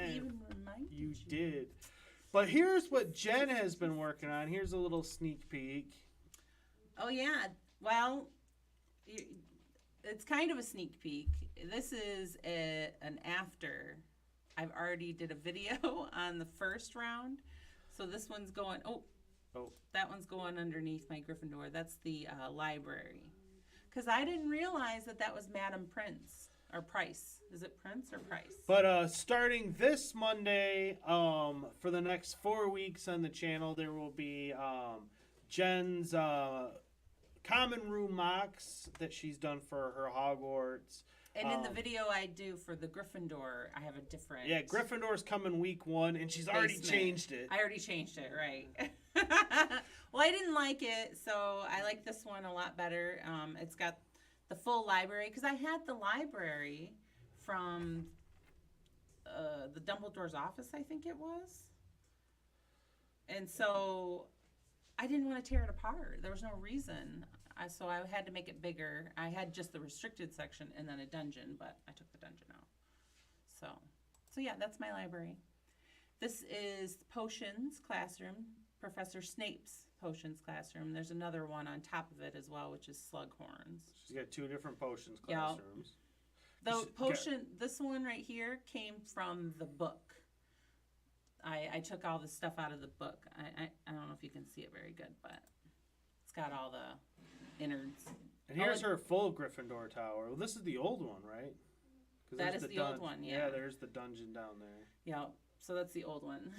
even reminded you. You did. But here's what Jen has been working on. Here's a little sneak peek. Oh, yeah. Well, it's kind of a sneak peek. This is an after. I've already did a video on the first round. So this one's going, that one's going underneath my Gryffindor. That's the library. Because I didn't realize that was Madam Prince. Or Price. Is it Prince or Price? But starting this Monday, for the next 4 weeks on the channel, there will be Jen's common room mocks that she's done for her Hogwarts. And in the video I do for the Gryffindor, I have a different... Yeah, Gryffindor's coming week 1, and she's already changed it. I already changed it, right. Well, I didn't like it, so I like this one a lot better. It's got the full library, because I had the library from the Dumbledore's office, I think it was. And so I didn't want to tear it apart. There was no reason. So I had to make it bigger. I had just the restricted section and then a dungeon, but I took the dungeon out. So yeah, that's my library. This is Potions Classroom, Professor Snape's Potions Classroom. There's another one on top of it as well, which is Slughorn's. She's got 2 different Potions classrooms. This one right here came from the book. I took all the stuff out of the book. I don't know if you can see it very good, but it's got all the innards. And here's her full Gryffindor tower. Well, this is the old one, right? That is the old one, yeah. Yeah, there's the dungeon down there. Yeah, so that's the old one.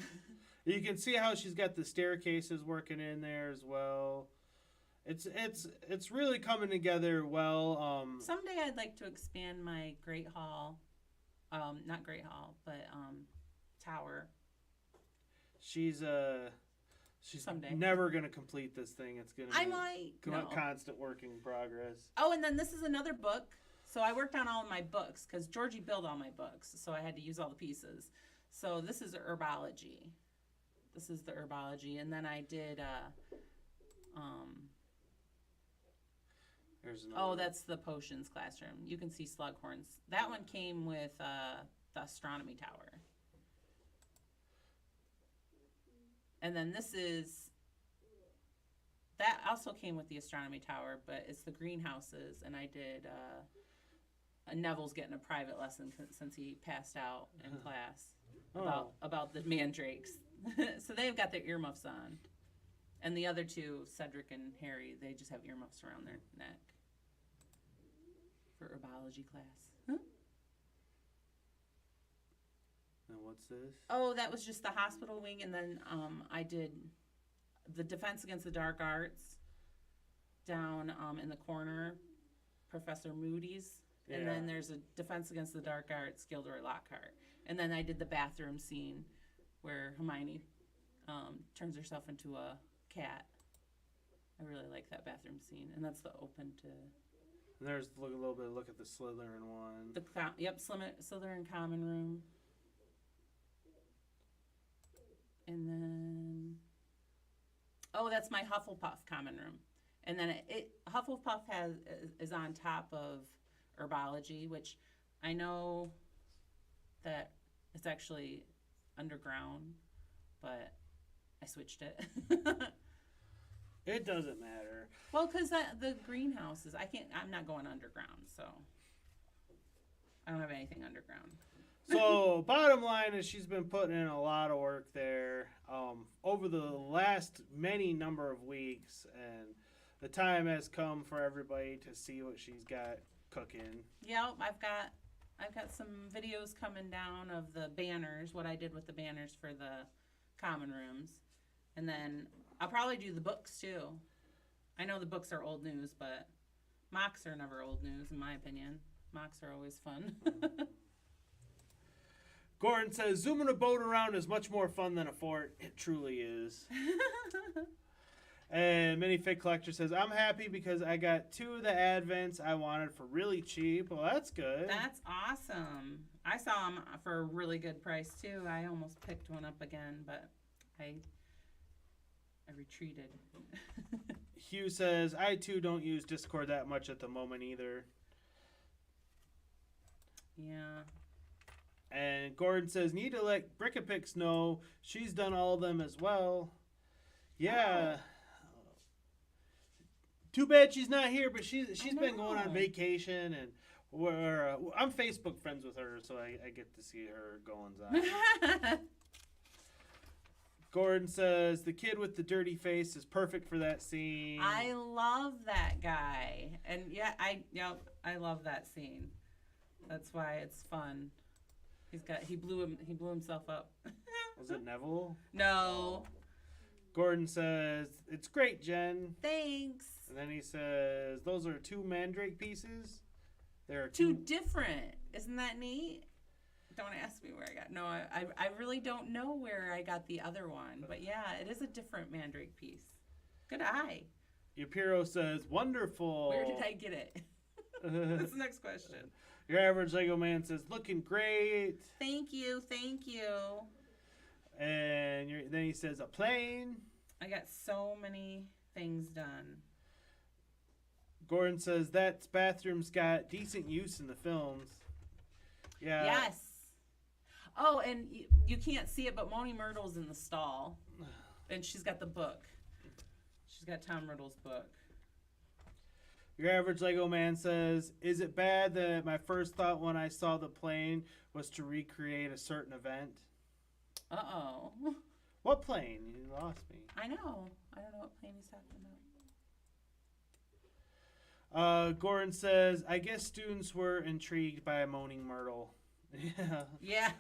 You can see how she's got the staircases working in there as well. It's really coming together well. Someday I'd like to expand my Great Hall, not Great Hall, but tower. She's someday never gonna complete this thing. It's gonna be constant work in progress. Oh, and then this is another book. So I worked on all of my books because Georgie built all my books, so I had to use all the pieces. So this is herbology. This is the herbology, and then I did that's the potions classroom. You can see Slughorns. That one came with the astronomy tower. And then that also came with the astronomy tower, but it's the greenhouses, and I did Neville's getting a private lesson since he passed out in class Oh. about the mandrakes. So they've got their earmuffs on. And the other two, Cedric and Harry, they just have earmuffs around their neck for herbology class. Huh? And what's this? Oh, that was just the hospital wing, and then I did the Defense Against the Dark Arts down in the corner, Professor Moody's, and then there's a Defense Against the Dark Arts, Gilderoy Lockhart, and then I did the bathroom scene where Hermione turns herself into a cat. I really like that bathroom scene, and that's the open to. And there's a little bit of look at the Slytherin one. Slytherin common room. And then, that's my Hufflepuff common room. And then Hufflepuff is on top of herbology, which I know that it's actually underground, but I switched it. It doesn't matter. Well, because the greenhouses, I'm not going underground, so I don't have anything underground. So, bottom line is she's been putting in a lot of work there over the last many number of weeks, and the time has come for everybody to see what she's got cooking. Yep, I've got some videos coming down of the banners, what I did with the banners for the common rooms, and then I'll probably do the books too. I know the books are old news, but mocks are never old news in my opinion. Mocks are always fun. Gordon says, zooming a boat around is much more fun than a fort. It truly is. And Minifig Collector says, I'm happy because I got 2 of the Advents I wanted for really cheap. Well, that's good. That's awesome. I saw them for a really good price, too. I almost picked one up again, but I retreated. Hugh says, I, too, don't use Discord that much at the moment either. Yeah. And Gordon says, need to let Brickapix know she's done all of them as well. Yeah. Oh. Too bad she's not here, but she's been going on vacation, and I'm Facebook friends with her, so I get to see her goings on. Gordon says, the kid with the dirty face is perfect for that scene. I love that guy. And yeah, I love that scene. That's why it's fun. He blew himself up. Was it Neville? No. Gordon says, it's great, Jen. Thanks. And then he says, those are 2 mandrake pieces. There are two different. Isn't that neat? Don't ask me where I got. No, I really don't know where I got the other one. But yeah, it is a different mandrake piece. Good eye. Yapiro says, wonderful. Where did I get it? That's the next question. Your average Lego man says, looking great. Thank you. And then he says, a plane. I got so many things done. Gordon says, that bathroom's got decent use in the films. Yeah. Yes. Oh, and you can't see it, but Moni Myrtle's in the stall. And she's got the book. She's got Tom Riddle's book. Your average Lego man says, is it bad that my first thought when I saw the plane was to recreate a certain event? Uh-oh. What plane? You lost me. I know. I don't know what plane he's talking about. Gordon says, I guess students were intrigued by a moaning Myrtle. Yeah.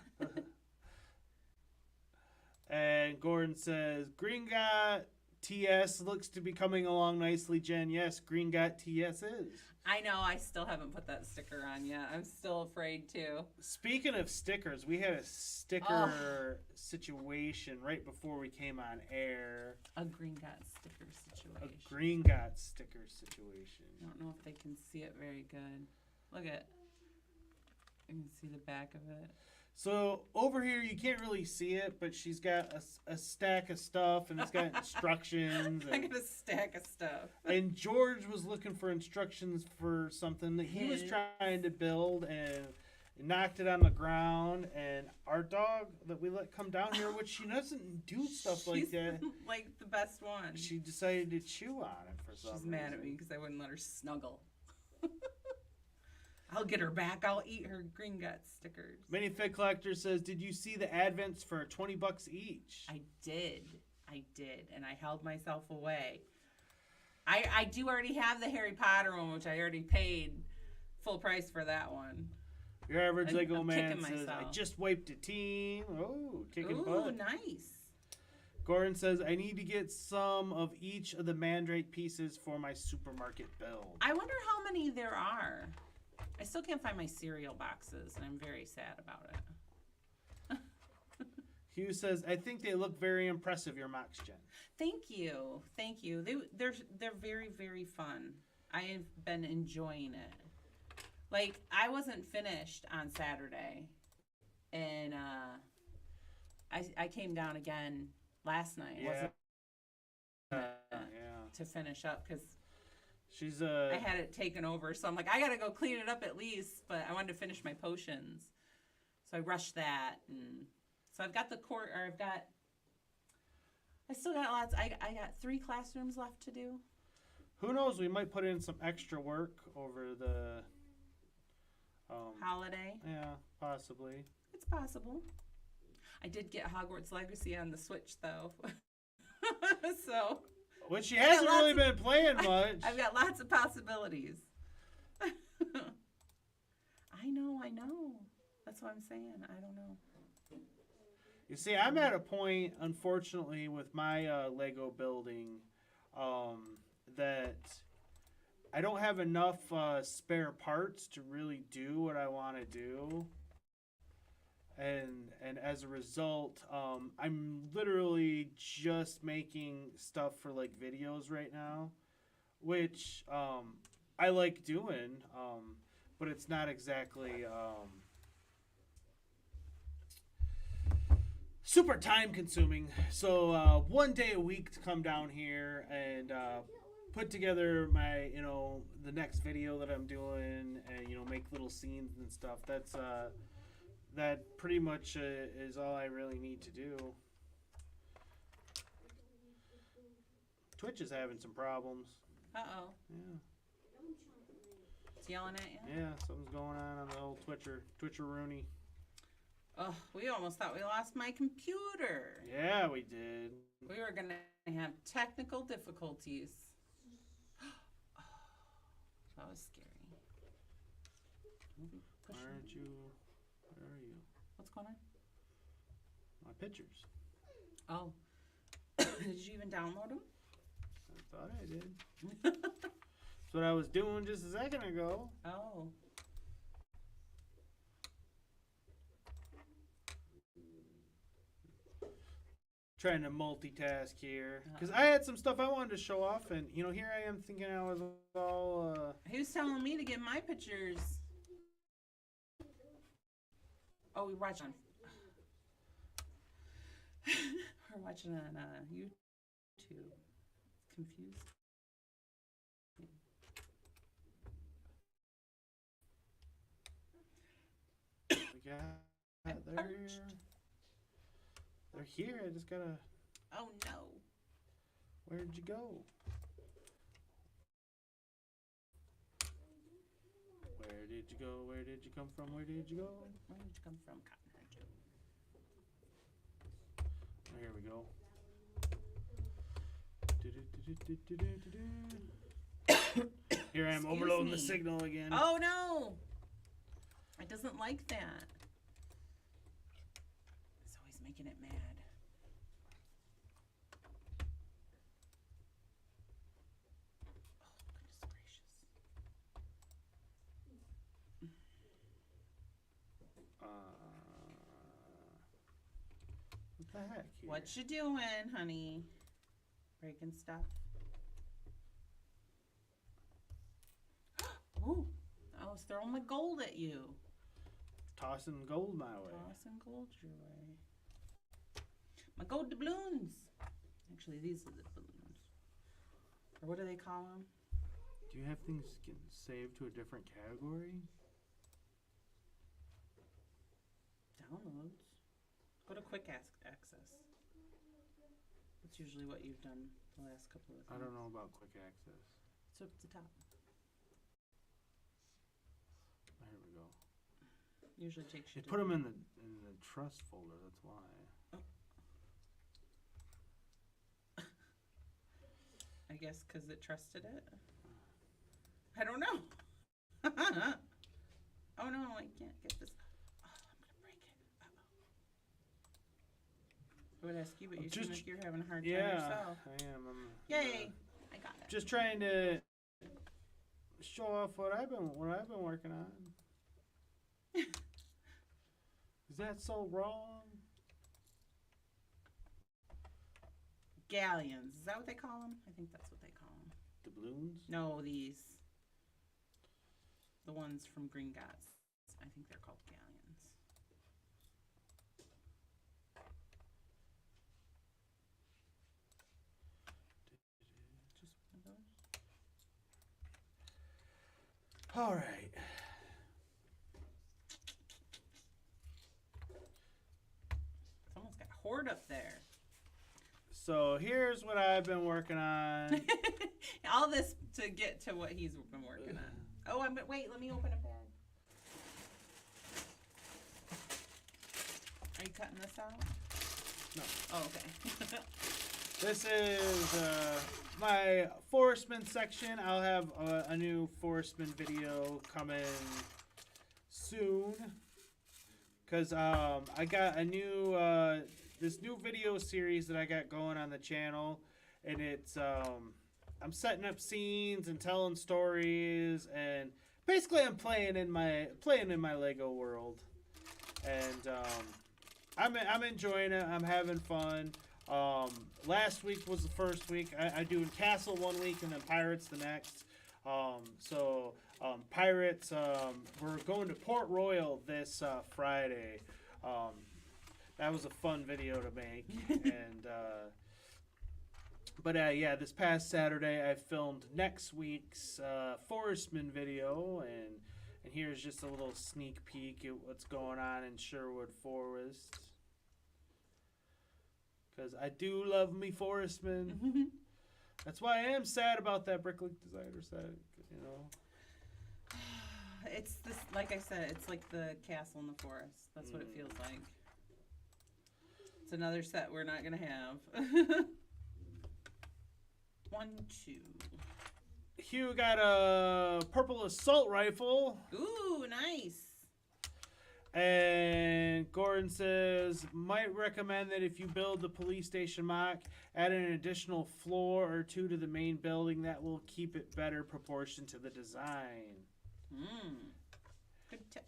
And Gordon says, Gringotts TS looks to be coming along nicely, Jen. Yes, Gringotts TS is. I know. I still haven't put that sticker on yet. I'm still afraid to. Speaking of stickers, we had a sticker situation right before we came on air. A Gringotts sticker situation. A Gringotts sticker situation. I don't know if they can see it very good. Look at. You can see the back of it. So over here, you can't really see it, but she's got a stack of stuff, and it's got instructions. I got a stack of stuff. And George was looking for instructions for something that he was trying to build, and knocked it on the ground. And our dog that we let come down here, which she doesn't do stuff like that. Like the best one. She decided to chew on it for some reason. She's mad at me because I wouldn't let her snuggle. I'll get her back. I'll eat her Gringotts stickers. Minifig Collector says, did you see the advents for $20 each? I did, and I held myself away. I do already have the Harry Potter one, which I already paid full price for that one. Your average Lego I'm man kicking says, myself. I just wiped a team. Oh, kicking Ooh, butt. nice. Gordon says, I need to get some of each of the Mandrake pieces for my supermarket build. I wonder how many there are. I still can't find my cereal boxes, and I'm very sad about it. Hugh says, I think they look very impressive, your Mox Gen. Thank you. They're very, very fun. I have been enjoying it. Like, I wasn't finished on Saturday, and I came down again last night. Yeah. To finish up because She's I had it taken over, so I'm like, I gotta go clean it up at least. But I wanted to finish my potions, so I rushed that, and so I've got the court, or I still got lots. I got 3 classrooms left to do. Who knows? We might put in some extra work over the holiday. Yeah, possibly. It's possible. I did get Hogwarts Legacy on the Switch though, so. Which she hasn't really been playing much. I've got lots of possibilities. I know. That's what I'm saying. I don't know. You see, I'm at a point, unfortunately, with my Lego building that I don't have enough spare parts to really do what I want to do. And as a result, I'm literally just making stuff for like videos right now, which I like doing, but it's not exactly super time consuming. So one day a week to come down here and put together my, the next video that I'm doing, and make little scenes and stuff. That pretty much is all I really need to do. Twitch is having some problems. Uh-oh. Yeah. It's yelling at you? Yeah, something's going on the old Twitcher-rooney. Oh, we almost thought we lost my computer. Yeah, we did. We were going to have technical difficulties. Oh, that was scary. Aren't you... Where are you? What's going on? My pictures. Oh. Did you even download them? I thought I did. That's what I was doing just a second ago. Oh. Trying to multitask here. Because I had some stuff I wanted to show off, and, here I am thinking I was all... He was telling me to get my pictures... Oh, we're watching. We're watching on YouTube. Confused. They're here. I just gotta. Oh no! Where'd you go? Where did you go? Where did you come from? Where did you go? Where did you come from, Cotton Eye Joe? Oh, here we go. Here I am overloading the signal again. Oh no! It doesn't like that. It's always making it mad. Oh, goodness gracious. What the heck? Here? What you doing, honey? Breaking stuff. Ooh, I was throwing my gold at you. Tossing gold my way. Tossing gold your way. My gold doubloons. Actually, these are the balloons. Or what do they call them? Do you have things getting saved to a different category? Downloads. Go to quick access. That's usually what you've done the last couple of times. I don't know about quick access. It's up at the top. Usually takes you They to... put them in the trust folder. That's why. I guess because it trusted it. I don't know. Oh no, I can't get this. Oh, I'm gonna break it. I would ask you, but you seem like you're having a hard time yourself. I am. Yay! I got it. Just trying to show off what I've been working on. Is that so wrong? Galleons. Is that what they call them? I think that's what they call them. Doubloons? No, these. The ones from Gringotts. I think they're called galleons. Just one of those. All right. Someone's got a hoard up there. So here's what I've been working on. All this to get to what he's been working on. Oh, wait, let me open a bag. Are you cutting this out? No. Oh, okay. This is my Forestman section. I'll have a new Forestman video coming soon. Because I got a new, this new video series that I got going on the channel. And it's, I'm setting up scenes and telling stories. And basically I'm playing in my Lego world. And I'm enjoying it. I'm having fun. Last week was the first week. I do Castle one week and then Pirates the next. Pirates, we're going to Port Royal this Friday. That was a fun video to make. And yeah, this past Saturday I filmed next week's Forestman video, and here's just a little sneak peek at what's going on in Sherwood Forest. Because I do love me Forestman. That's why I am sad about that Bricklink Designer set, you know. It's this, like I said, it's like the castle in the forest. That's what it feels like. It's another set we're not going to have. 1, 2. Hugh got a purple assault rifle. Ooh, nice. And Gordon says, might recommend that if you build the police station mock, add an additional floor or 2 to the main building. That will keep it better proportion to the design. Good tip.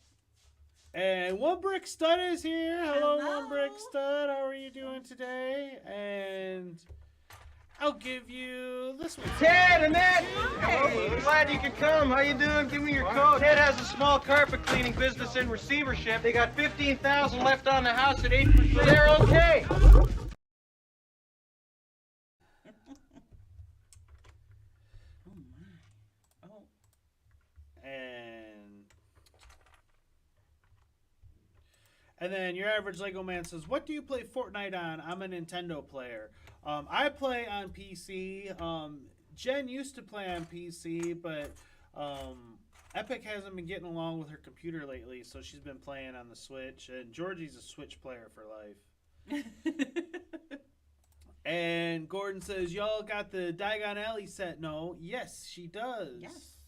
And One Brick Stud is here. Hello, One Brick Stud. How are you doing today? And I'll give you this one. Ted and Ned! Hey, glad you could come. How you doing? Give me your coat. Ted has a small carpet cleaning business in receivership. They got $15,000 left on the house at 8%. They're okay. And then your average Lego man says, what do you play Fortnite on? I'm a Nintendo player. I play on PC. Jen used to play on PC, but Epic hasn't been getting along with her computer lately, so she's been playing on the Switch. And Georgie's a Switch player for life. And Gordon says, y'all got the Diagon Alley set? No. Yes, she does. Yes.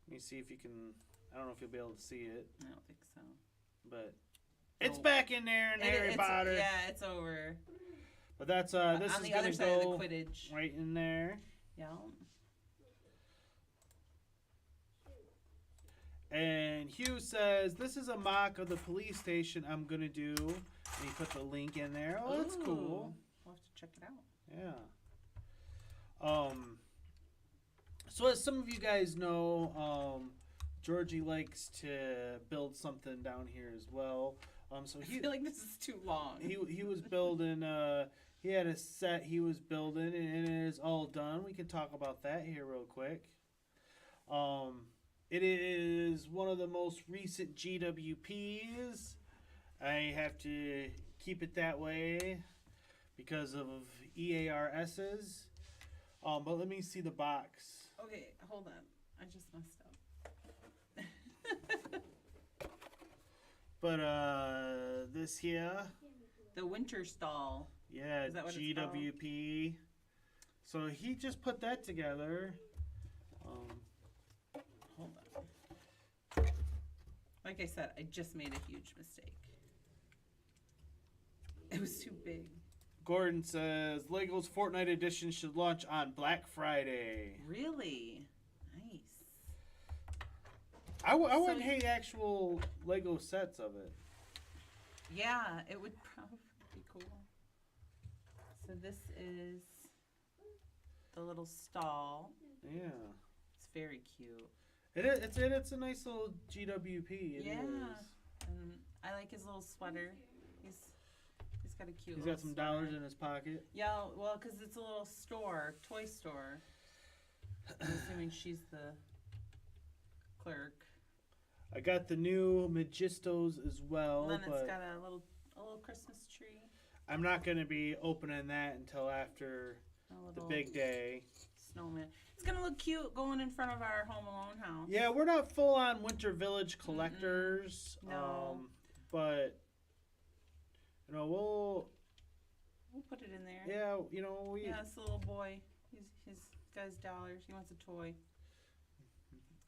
Let me see if you can... I don't know if you'll be able to see it. I don't think so. But it's back in there in Harry Potter. Yeah, it's over. But that's this on is the gonna other side go of the Quidditch. right in there. Yeah. And Hugh says, this is a mock of the police station I'm gonna do. And he put the link in there. Oh, that's cool. We'll have to check it out. Yeah. So as some of you guys know, Georgie likes to build something down here as well. So I feel like this is too long. He was building. He had a set he was building, and it is all done. We can talk about that here real quick. It is one of the most recent GWPs. I have to keep it that way because of EARSs. But let me see the box. Okay, hold on. I just messed up. But this here, The winter stall. yeah, Is that what it's GWP. So he just put that together. Hold on. Like I said, I just made a huge mistake. It was too big. Gordon says Lego's Fortnite edition should launch on Black Friday. Really? Nice. I wouldn't hate actual Lego sets of it. Yeah, it would probably be cool. So this is the little stall. Yeah. It's very cute. It's a nice little GWP. It is. And I like his little sweater. He's got a cute. He's little got some sweater. dollars in his pocket. Yeah, well, because it's a little store, toy store. I'm assuming she's the clerk. I got the new Magistos as well, And then it's but got a little Christmas tree. I'm not going to be opening that until after the big day. Snowman. It's gonna look cute going in front of our Home Alone house. Yeah, we're not full on Winter Village collectors. No. But you know, We'll put it in there. yeah, you know, Yeah, it's a little boy. He's got his dollars. He wants a toy.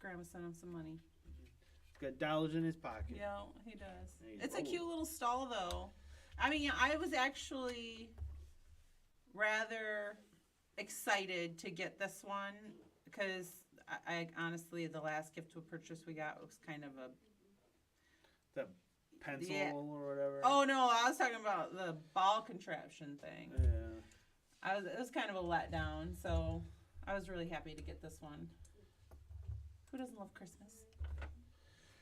Grandma sent him some money. got dollars in his pocket. Yeah, he does. He's It's a old. cute little stall, though. I mean, I was actually rather excited to get this one because I honestly, the last gift to purchase we got was kind of a The pencil Yeah. or whatever. Oh no, I was talking about the ball contraption thing. Yeah. It was kind of a letdown, so I was really happy to get this one. Who doesn't love Christmas?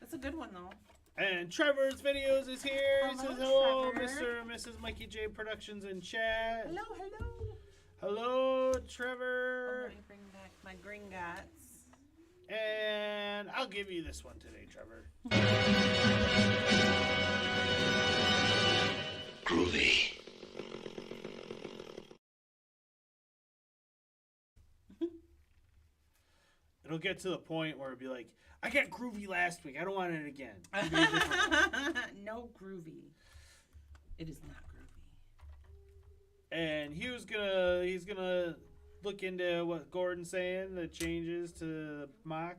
It's a good one though. And Trevor's Videos is here. He Hello, says hello, Trevor. Mr. and Mrs. Mikey J Productions in chat. Hello, hello. Hello, Oh, Trevor. let me bring back my Gringotts. And I'll give you this one today, Trevor. Groovy. It'll get to the point where it'll be like, I got groovy last week. I don't want it again. Give me a different one. No groovy. It is not groovy. And he's gonna look into what Gordon's saying, the changes to the mock.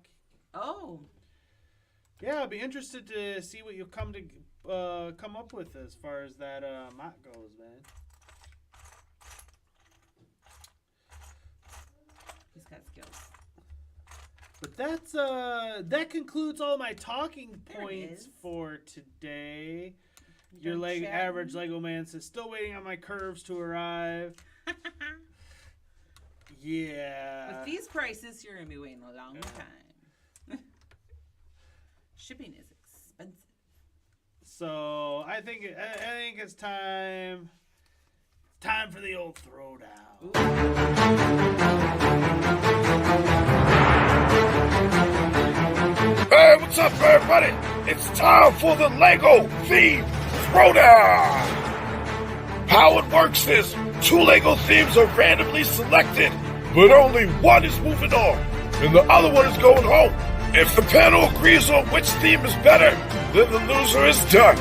Oh. Yeah, I'd be interested to see what you'll come up with as far as that mock goes, man. He's got skills. But that's that concludes all my talking There it points is. for today. You Your done chatting? average Lego man says still waiting on my curves to arrive. Yeah. With these prices, you're gonna be waiting a long time. Shipping is expensive. So I think it's time. It's time for the old throwdown. Hey, what's up, everybody? It's time for the Lego Theme Throwdown! How it works is 2 Lego themes are randomly selected, but only one is moving on, and the other one is going home. If the panel agrees on which theme is better, then the loser is done.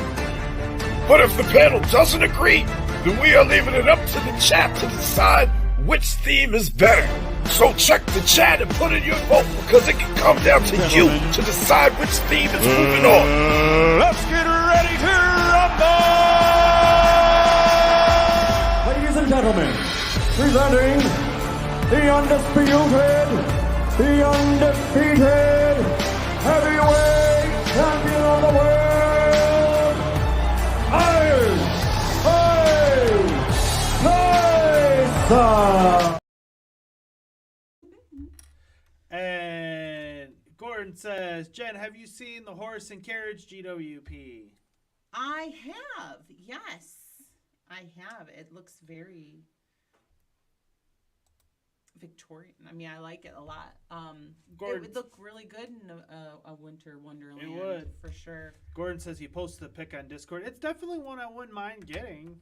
But if the panel doesn't agree, then we are leaving it up to the chat to decide which theme is better. So check the chat and put in your vote, because it can come down to you to decide which theme is moving on. Let's get ready to rumble! Ladies and gentlemen, presenting the undisputed heavyweight champion of the world, Tyson! And Gordon says, Jen, have you seen the horse and carriage GWP? I have, yes. I have. It looks very Victorian. I mean, I like it a lot. It would look really good in a winter wonderland. It would. For sure. Gordon says he posted a pic on Discord. It's definitely one I wouldn't mind getting.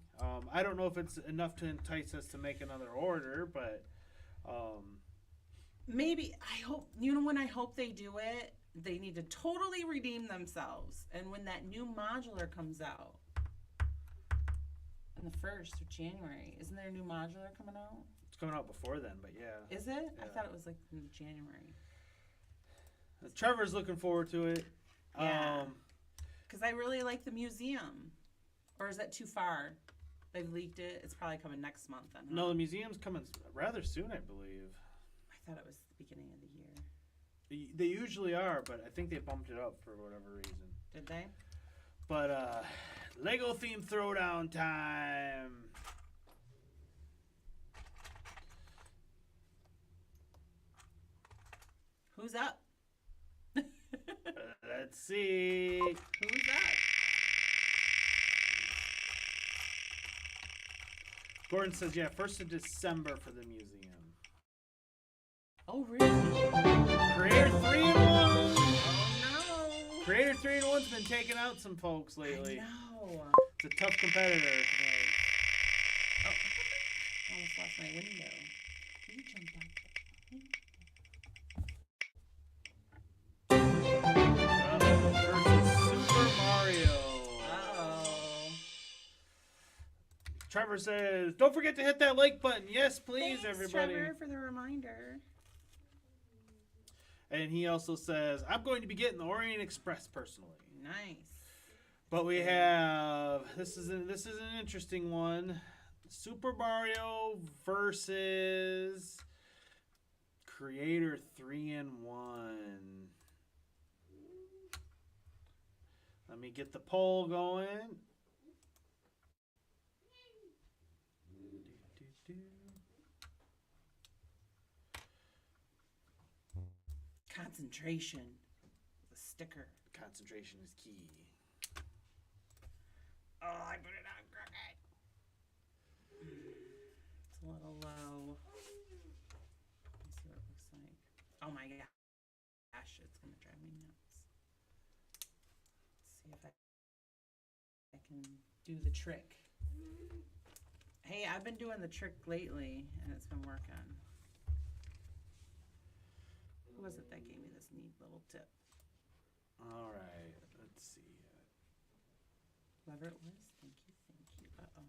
I don't know if it's enough to entice us to make another order, but maybe, I hope, when I hope they do it, they need to totally redeem themselves. And when that new modular comes out on the 1st of January, isn't there a new modular coming out? It's coming out before then, but yeah. Is it? Yeah. I thought it was like in January. Trevor's looking forward to it. Yeah. Because I really like the museum. Or is that too far? They've leaked it. It's probably coming next month then. Huh? No, the museum's coming rather soon, I believe. I thought it was the beginning of the year. They usually are, but I think they bumped it up for whatever reason. Did they? But Lego theme throwdown time. Who's up? Let's see. Who's that? Gordon says, yeah, 1st of December for the museum. Oh, really? Creator 3-in-1. Oh, no. Creator 3-in-1's been taking out some folks lately. I know. It's a tough competitor. Oh, almost lost my window. Can you jump back? Versus Super Mario. Uh-oh. Trevor says, don't forget to hit that like button. Yes, please, Thanks, everybody. Trevor, for the reminder. And he also says, I'm going to be getting the Orient Express personally. Nice. But we have, this is an interesting one. Super Mario versus Creator 3-in-1. Let me get the poll going. Concentration. The sticker. Concentration is key. Oh, I put it on crooked. It's a little low. Let's see what it looks like. Oh my gosh, it's gonna drive me nuts. Let's see if I can do the trick. Hey, I've been doing the trick lately, and it's been working. Who was it that gave me this neat little tip? All right, let's see. Whoever it was, thank you, thank you. Uh-oh.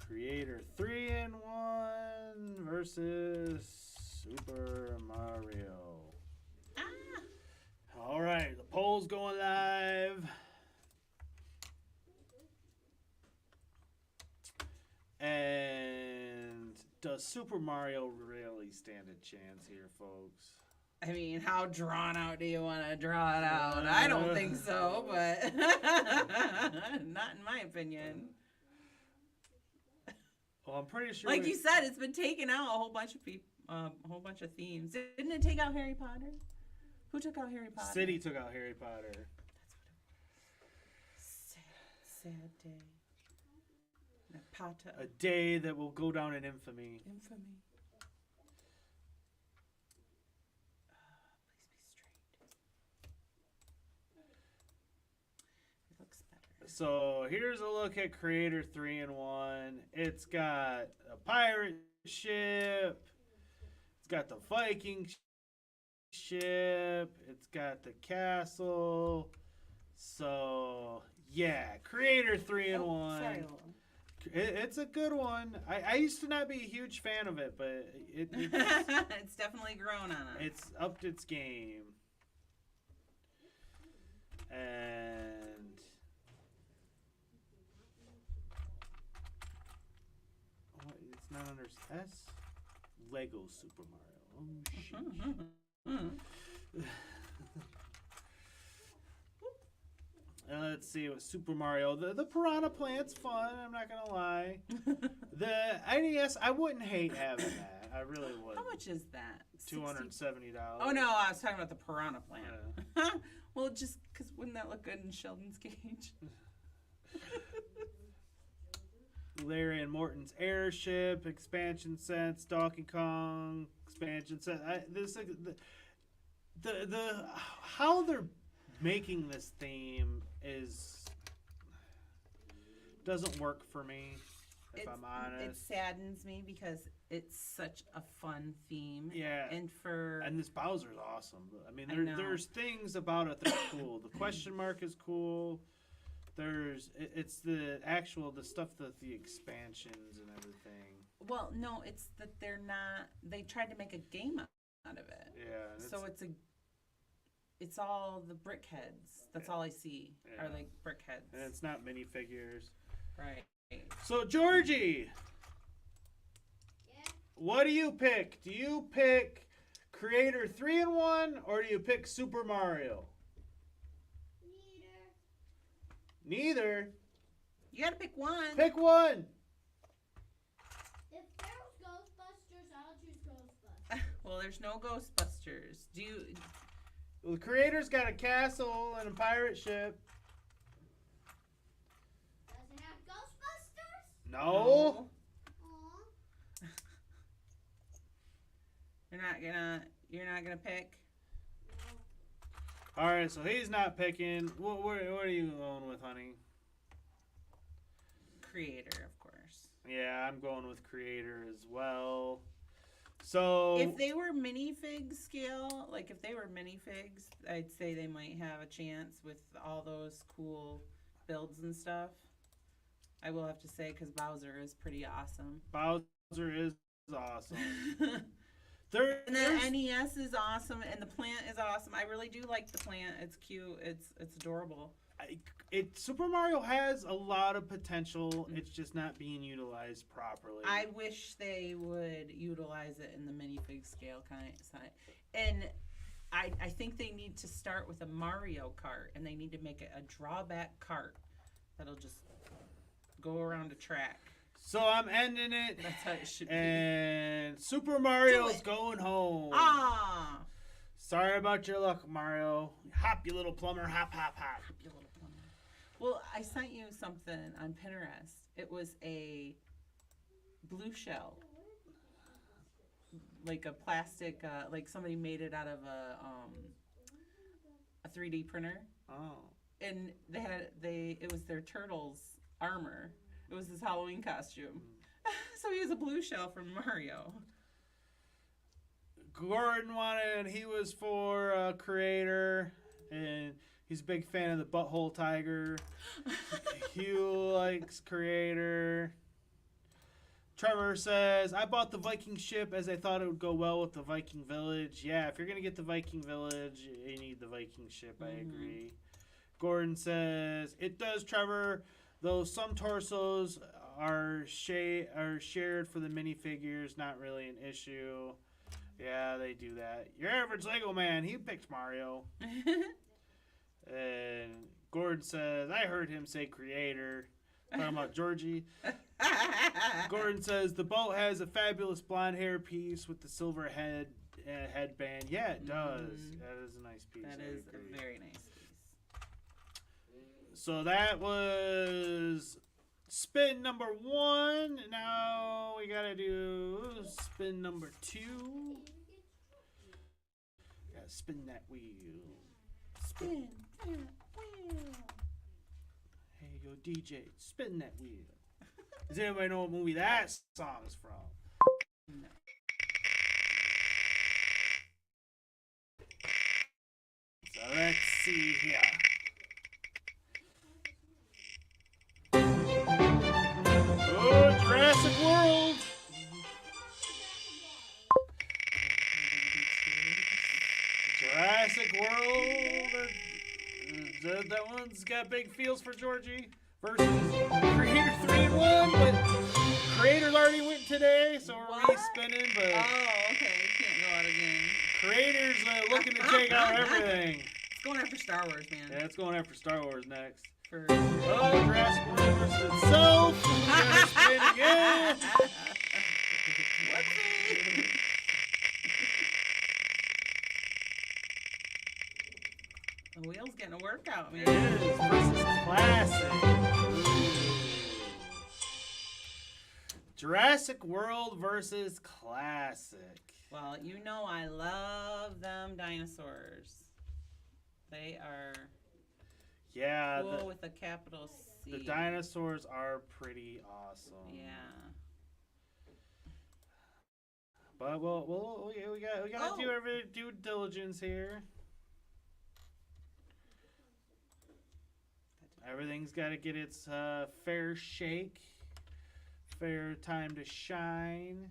Creator 3-in-1 versus Super Mario. All right, the poll's going live. And does Super Mario really stand a chance here, folks? I mean, how drawn out do you want to draw it out? I don't think so, but not in my opinion. Well, I'm pretty sure. Like you said, it's been taking out a whole bunch of people, a whole bunch of themes. Didn't it take out Harry Potter? Who took out Harry Potter? City took out Harry Potter. That's what it was. Sad day. Potter. A day that will go down in infamy. Infamy. Please be straight. It looks better. So here's a look at Creator 3-in-1. It's got a pirate ship. It's got the Viking ship. It's got the castle. So yeah, Creator 3-in-1. Oh, sorry, it's a good one. I used to not be a huge fan of it, but it's it's definitely grown on us. It's upped its game. And what, it's not under S? Lego Super Mario. Oh, sheesh. Let's see what Super Mario. The Piranha Plant's fun. I'm not gonna lie. The NES, I wouldn't hate having that. I really would. How much is that? $270. Oh no, I was talking about the Piranha Plant. Well, just because wouldn't that look good in Sheldon's cage? Larry and Morton's Airship expansion sets, Donkey Kong expansion set. The how they're making this theme doesn't work for me. if I'm honest. It saddens me because it's such a fun theme. Yeah. And this Bowser's awesome. I mean, I know. there's things about it that are cool. The question mark is cool. It's the stuff that the expansions and everything. Well, no, it's that they tried to make a game out of it. Yeah. So it's all the brick heads. That's all I see are like brick heads. And it's not minifigures. Right. So, Georgie. Yeah. What do you pick? Do you pick Creator 3-in-1 or do you pick Super Mario? Neither. You gotta pick one. Pick one. If there was Ghostbusters, I'll choose Ghostbusters. Well, there's no Ghostbusters. Well, the Creator's got a castle and a pirate ship. Does it have Ghostbusters? No. Aw. You're not gonna pick. All right, so he's not picking. What are you going with, honey? Creator, of course. Yeah, I'm going with Creator as well. So if they were minifig scale, I'd say they might have a chance with all those cool builds and stuff. I will have to say, because Bowser is pretty awesome. Bowser is awesome. And the NES is awesome, and the plant is awesome. I really do like the plant. It's cute. It's adorable. Super Mario has a lot of potential. It's just not being utilized properly. I wish they would utilize it in the minifig scale kind of side. And I think they need to start with a Mario Kart, and they need to make it a drawback cart that'll just go around a track. So I'm ending it. That's how it should be. And Super Mario's going home. Ah! Sorry about your luck, Mario. Hop, you little plumber. Hop, hop, hop. Hop, you little plumber. Well, I sent you something on Pinterest. It was a blue shell. Like a plastic, like somebody made it out of a 3D printer. Oh. And it was their turtle's armor. It was his Halloween costume. So he was a blue shell from Mario. Gordon he was for Creator, and he's a big fan of the Butthole Tiger. Hugh likes Creator. Trevor says, I bought the Viking ship as I thought it would go well with the Viking village. Yeah, if you're going to get the Viking village, you need the Viking ship. I agree. Gordon says, it does, Trevor. Though some torsos are shared for the minifigures, not really an issue. Yeah, they do that. Your average Lego man, he picked Mario. And Gordon says, I heard him say Creator. Talking about Georgie. Gordon says, the boat has a fabulous blonde hair piece with the silver headband. Yeah, it does. That is a nice piece. That is a very nice piece. So that was spin number 1. Now we gotta do spin number 2. Gotta spin that wheel. Spin that wheel. Hey, yo, DJ, spin that wheel. Does anybody know what movie that song's from? No. So let's see here. Oh, Jurassic World! Jurassic World. That one's got big feels for Georgie. Versus Creator 3-in-1, but Creator's already went today, so we're re-spinning. But okay, can't go out again. Creator's looking to take out everything. It's going after Star Wars, man. Yeah, it's going after Star Wars next. Oh, Jurassic World versus itself. We're gonna spin again. Whoopsie. The wheel's getting a workout, man. It is versus classic. Jurassic World versus classic. Well, you know I love them dinosaurs. They are cool with a capital see. The dinosaurs are pretty awesome. Yeah. But we gotta do our due diligence here. Everything's got to get its fair shake, fair time to shine.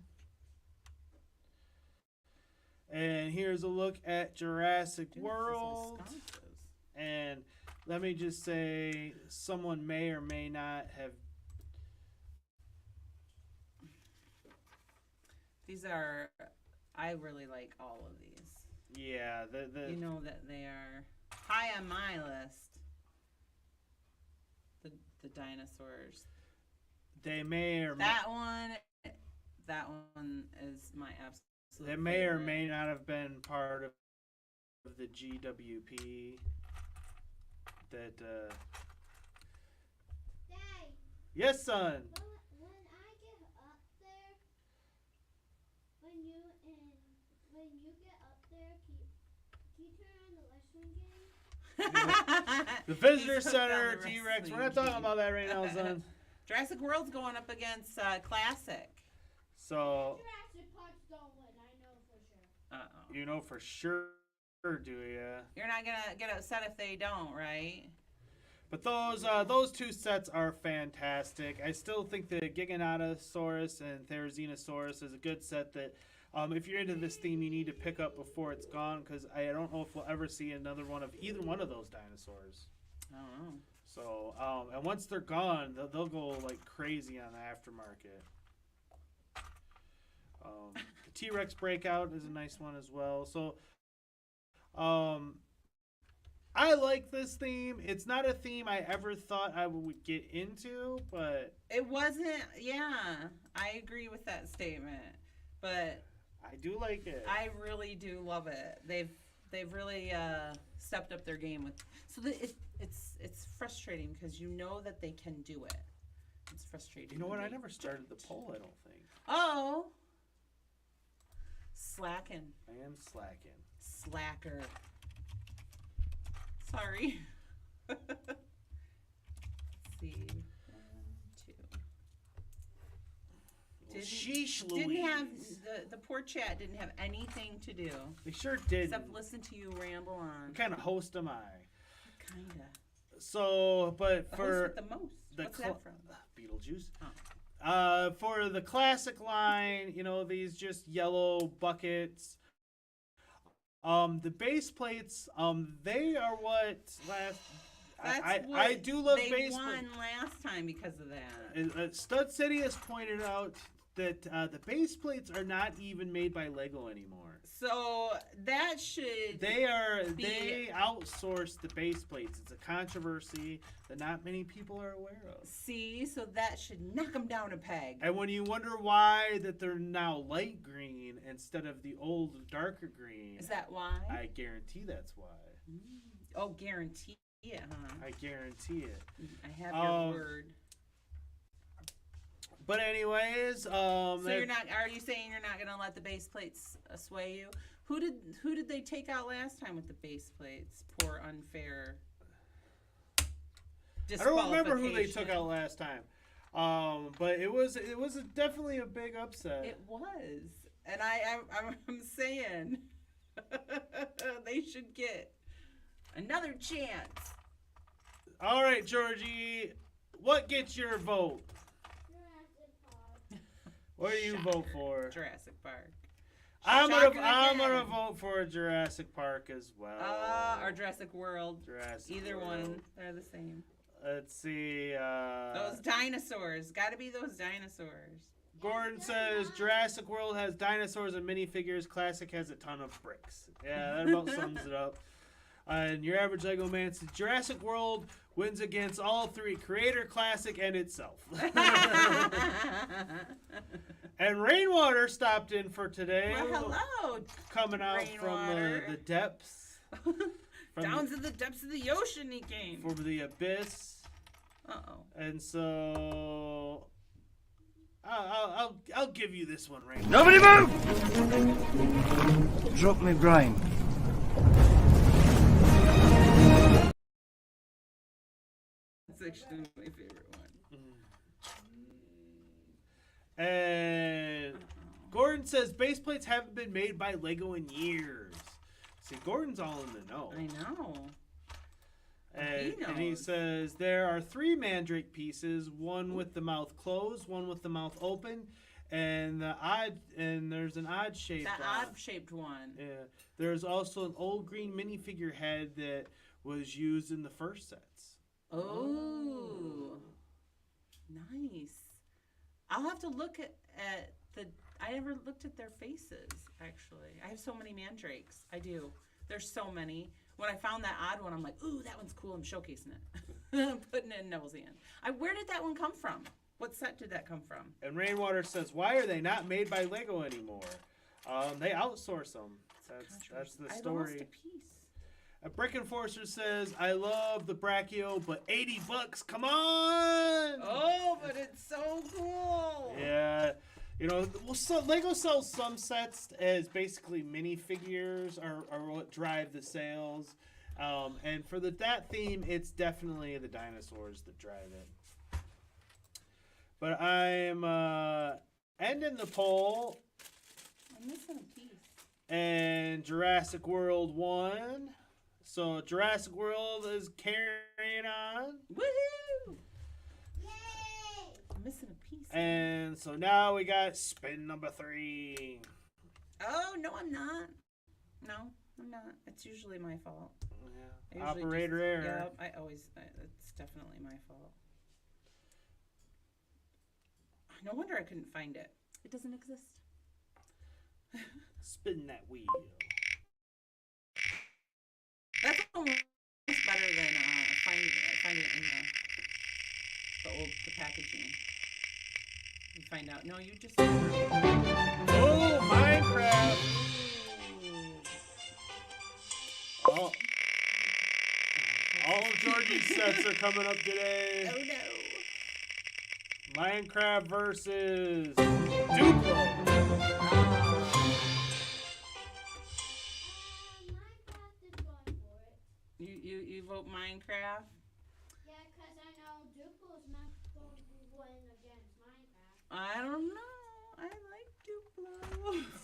And here's a look at Jurassic World. And let me just say, someone may or may not have. These are, I really like all of these. Yeah, you know that they are high on my list. The dinosaurs. They may or that one is my absolute. They may favorite. or may not have been part of the GWP. That. Dad. Yes, son. When I get up there, when you get up there, can you turn on the wrestling game? The visitor center, T-Rex. We're not talking about that right now, son. Jurassic World's going up against Classic. So. Jurassic Park don't win. I know for sure. Uh-oh. You know for sure, do you? You're not gonna get upset if they don't, right? But those two sets are fantastic. I still think the Giganotosaurus and Therizinosaurus is a good set that. If you're into this theme, you need to pick up before it's gone, because I don't know if we'll ever see another one of either one of those dinosaurs. I don't know. So, and once they're gone, they'll go like crazy on the aftermarket. The T-Rex Breakout is a nice one as well. So, I like this theme. It's not a theme I ever thought I would get into, but it wasn't. Yeah, I agree with that statement, but. I do like it. I really do love it. They've really stepped up their game with. So it's frustrating because you know that they can do it. It's frustrating. You know what? I never started the poll. I don't think. Oh. Slacking. I am slacking. Slacker. Sorry. Let's see. Sheesh, Louise. Didn't have the poor chat didn't have anything to do. They sure did. Except listen to you ramble on. What kind of host am I? Kinda. So, but the for host with the most. What's that from? Beetlejuice. Oh. For the classic line, you know, these just yellow buckets. The base plates, they are what last. I do love base plates. They won last time because of that. Stud City has pointed out that the base plates are not even made by Lego anymore. So that should they outsource the base plates. It's a controversy that not many people are aware of. See, so that should knock them down a peg. And when you wonder why that they're now light green instead of the old darker green, is that why? I guarantee that's why. Oh, guarantee it, huh? I guarantee it. I have your word. But anyways, so you're not? Are you saying you're not going to let the base plates sway you? Who did they take out last time with the base plates? Poor unfair. I don't remember who they took out last time, but it was definitely a big upset. It was, and I'm saying they should get another chance. All right, Georgie, what gets your vote? What do you vote for? Jurassic Park. I'm gonna vote for Jurassic Park as well. Or Jurassic World. Either World. one, they're the same. Let's see. Those dinosaurs, got to be those dinosaurs. Gordon says Jurassic World has dinosaurs and minifigures. Classic has a ton of bricks. Yeah, that about sums it up. And your average Lego man says Jurassic World wins against all three: Creator, Classic, and itself. And Rainwater stopped in for today. Well, hello. Coming out Rainwater. from the depths. Down to the depths of the ocean he came. From the abyss. Uh-oh. And so I'll give you this one, Rainwater. Nobody move! Drop me brine. That's actually my favorite one. And Gordon says base plates haven't been made by Lego in years. See, Gordon's all in the know. I know. And he says there are 3 Mandrake pieces, one with the mouth closed, one with the mouth open, and there's an odd shaped That odd shaped one. Yeah. There's also an old green minifigure head that was used in the first sets. Oh. Nice. I'll have to look at the. I never looked at their faces, actually. I have so many mandrakes. I do. There's so many. When I found that odd one, I'm like, ooh, that one's cool. I'm showcasing it. I'm putting it in Neville's hand. Where did that one come from? What set did that come from? And Rainwater says, why are they not made by Lego anymore? They outsource them. That's the story. I lost a piece. Brick Enforcer says, I love the Brachio, but $80, come on! Oh, but it's so cool. Yeah. You know, Lego sells some sets as basically minifigures are what drive the sales. And for that theme, it's definitely the dinosaurs that drive it. But I'm ending the poll. I'm missing a piece. And Jurassic World won. So Jurassic World is carrying on. Woohoo! Yay! I'm missing a piece. And so now we got spin number 3. Oh, no, I'm not. No, I'm not. It's usually my fault. Yeah. Operator error. Yeah, it's definitely my fault. No wonder I couldn't find it. It doesn't exist. Spin that wheel. That's almost better than finding it in the packaging. You find out. No, you just. Oh, Minecraft! Oh. All of Georgie's sets are coming up today. Oh no. Minecraft versus Duplo. Minecraft is going for it. You vote Minecraft? Yeah, because I know Duplo's not going to win against Minecraft. I don't know. I like Duplo.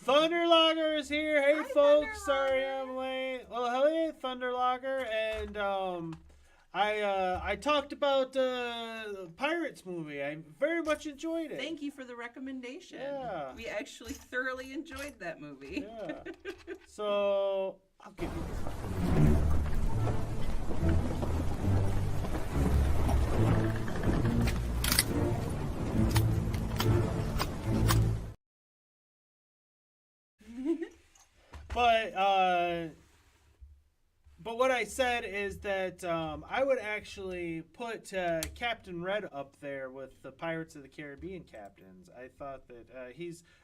Thunderlogger is here. Hey, Hi, folks. Thunderlogger. Sorry I'm late. Well, hey, Thunderlogger. And I talked about the Pirates movie. I very much enjoyed it. Thank you for the recommendation. Yeah. We actually thoroughly enjoyed that movie. Yeah. So I'll give you this. But what I said is that I would actually put Captain Red up there with the Pirates of the Caribbean captains. I thought that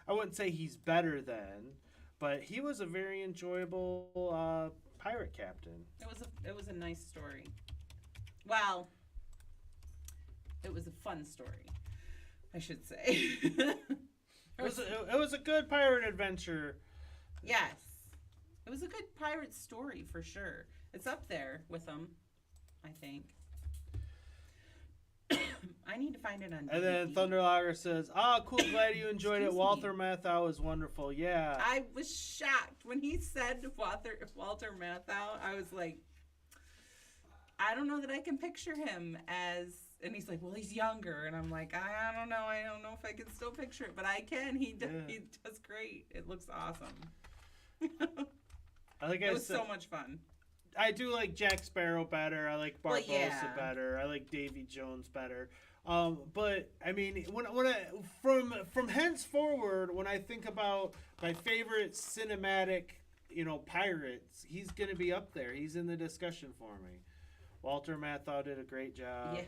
I wouldn't say he's better than, but he was a very enjoyable pirate captain. It was a nice story. Well, it was a fun story, I should say. It was a good pirate adventure. Yes. It was a good pirate story for sure. It's up there with them, I think. I need to find it on DVD. And then Thunderlogger says, cool, glad you enjoyed it. Walter Matthau was wonderful. Yeah. I was shocked when he said Walter Matthau. I was like, I don't know that I can picture him as, and he's like, well, he's younger. And I'm like, I don't know. I don't know if I can still picture it, but I can. He does great. It looks awesome. It was so much fun. I do like Jack Sparrow better. I like Barbossa better. I like Davy Jones better. But I mean, when from henceforward, when I think about my favorite cinematic, pirates, he's gonna be up there. He's in the discussion for me. Walter Matthau did a great job. Yeah.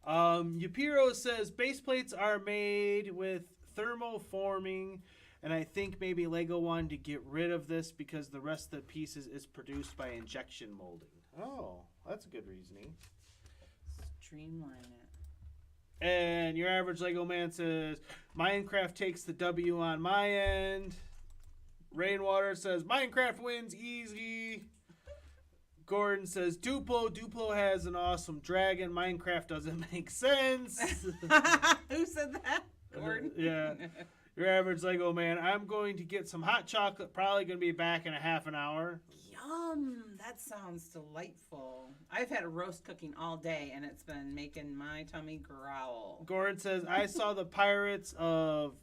Yapiro says base plates are made with thermoforming. And I think maybe Lego wanted to get rid of this because the rest of the pieces is produced by injection molding. Oh, that's a good reasoning. Streamline it. And your average Lego man says, Minecraft takes the W on my end. Rainwater says, Minecraft wins easy. Gordon says Duplo. Duplo has an awesome dragon. Minecraft doesn't make sense. Who said that? Gordon? Yeah. Your average Lego man. I'm going to get some hot chocolate. Probably going to be back in a half an hour. Yum. That sounds delightful. I've had a roast cooking all day, and it's been making my tummy growl. Gordon says, I saw the Pirates of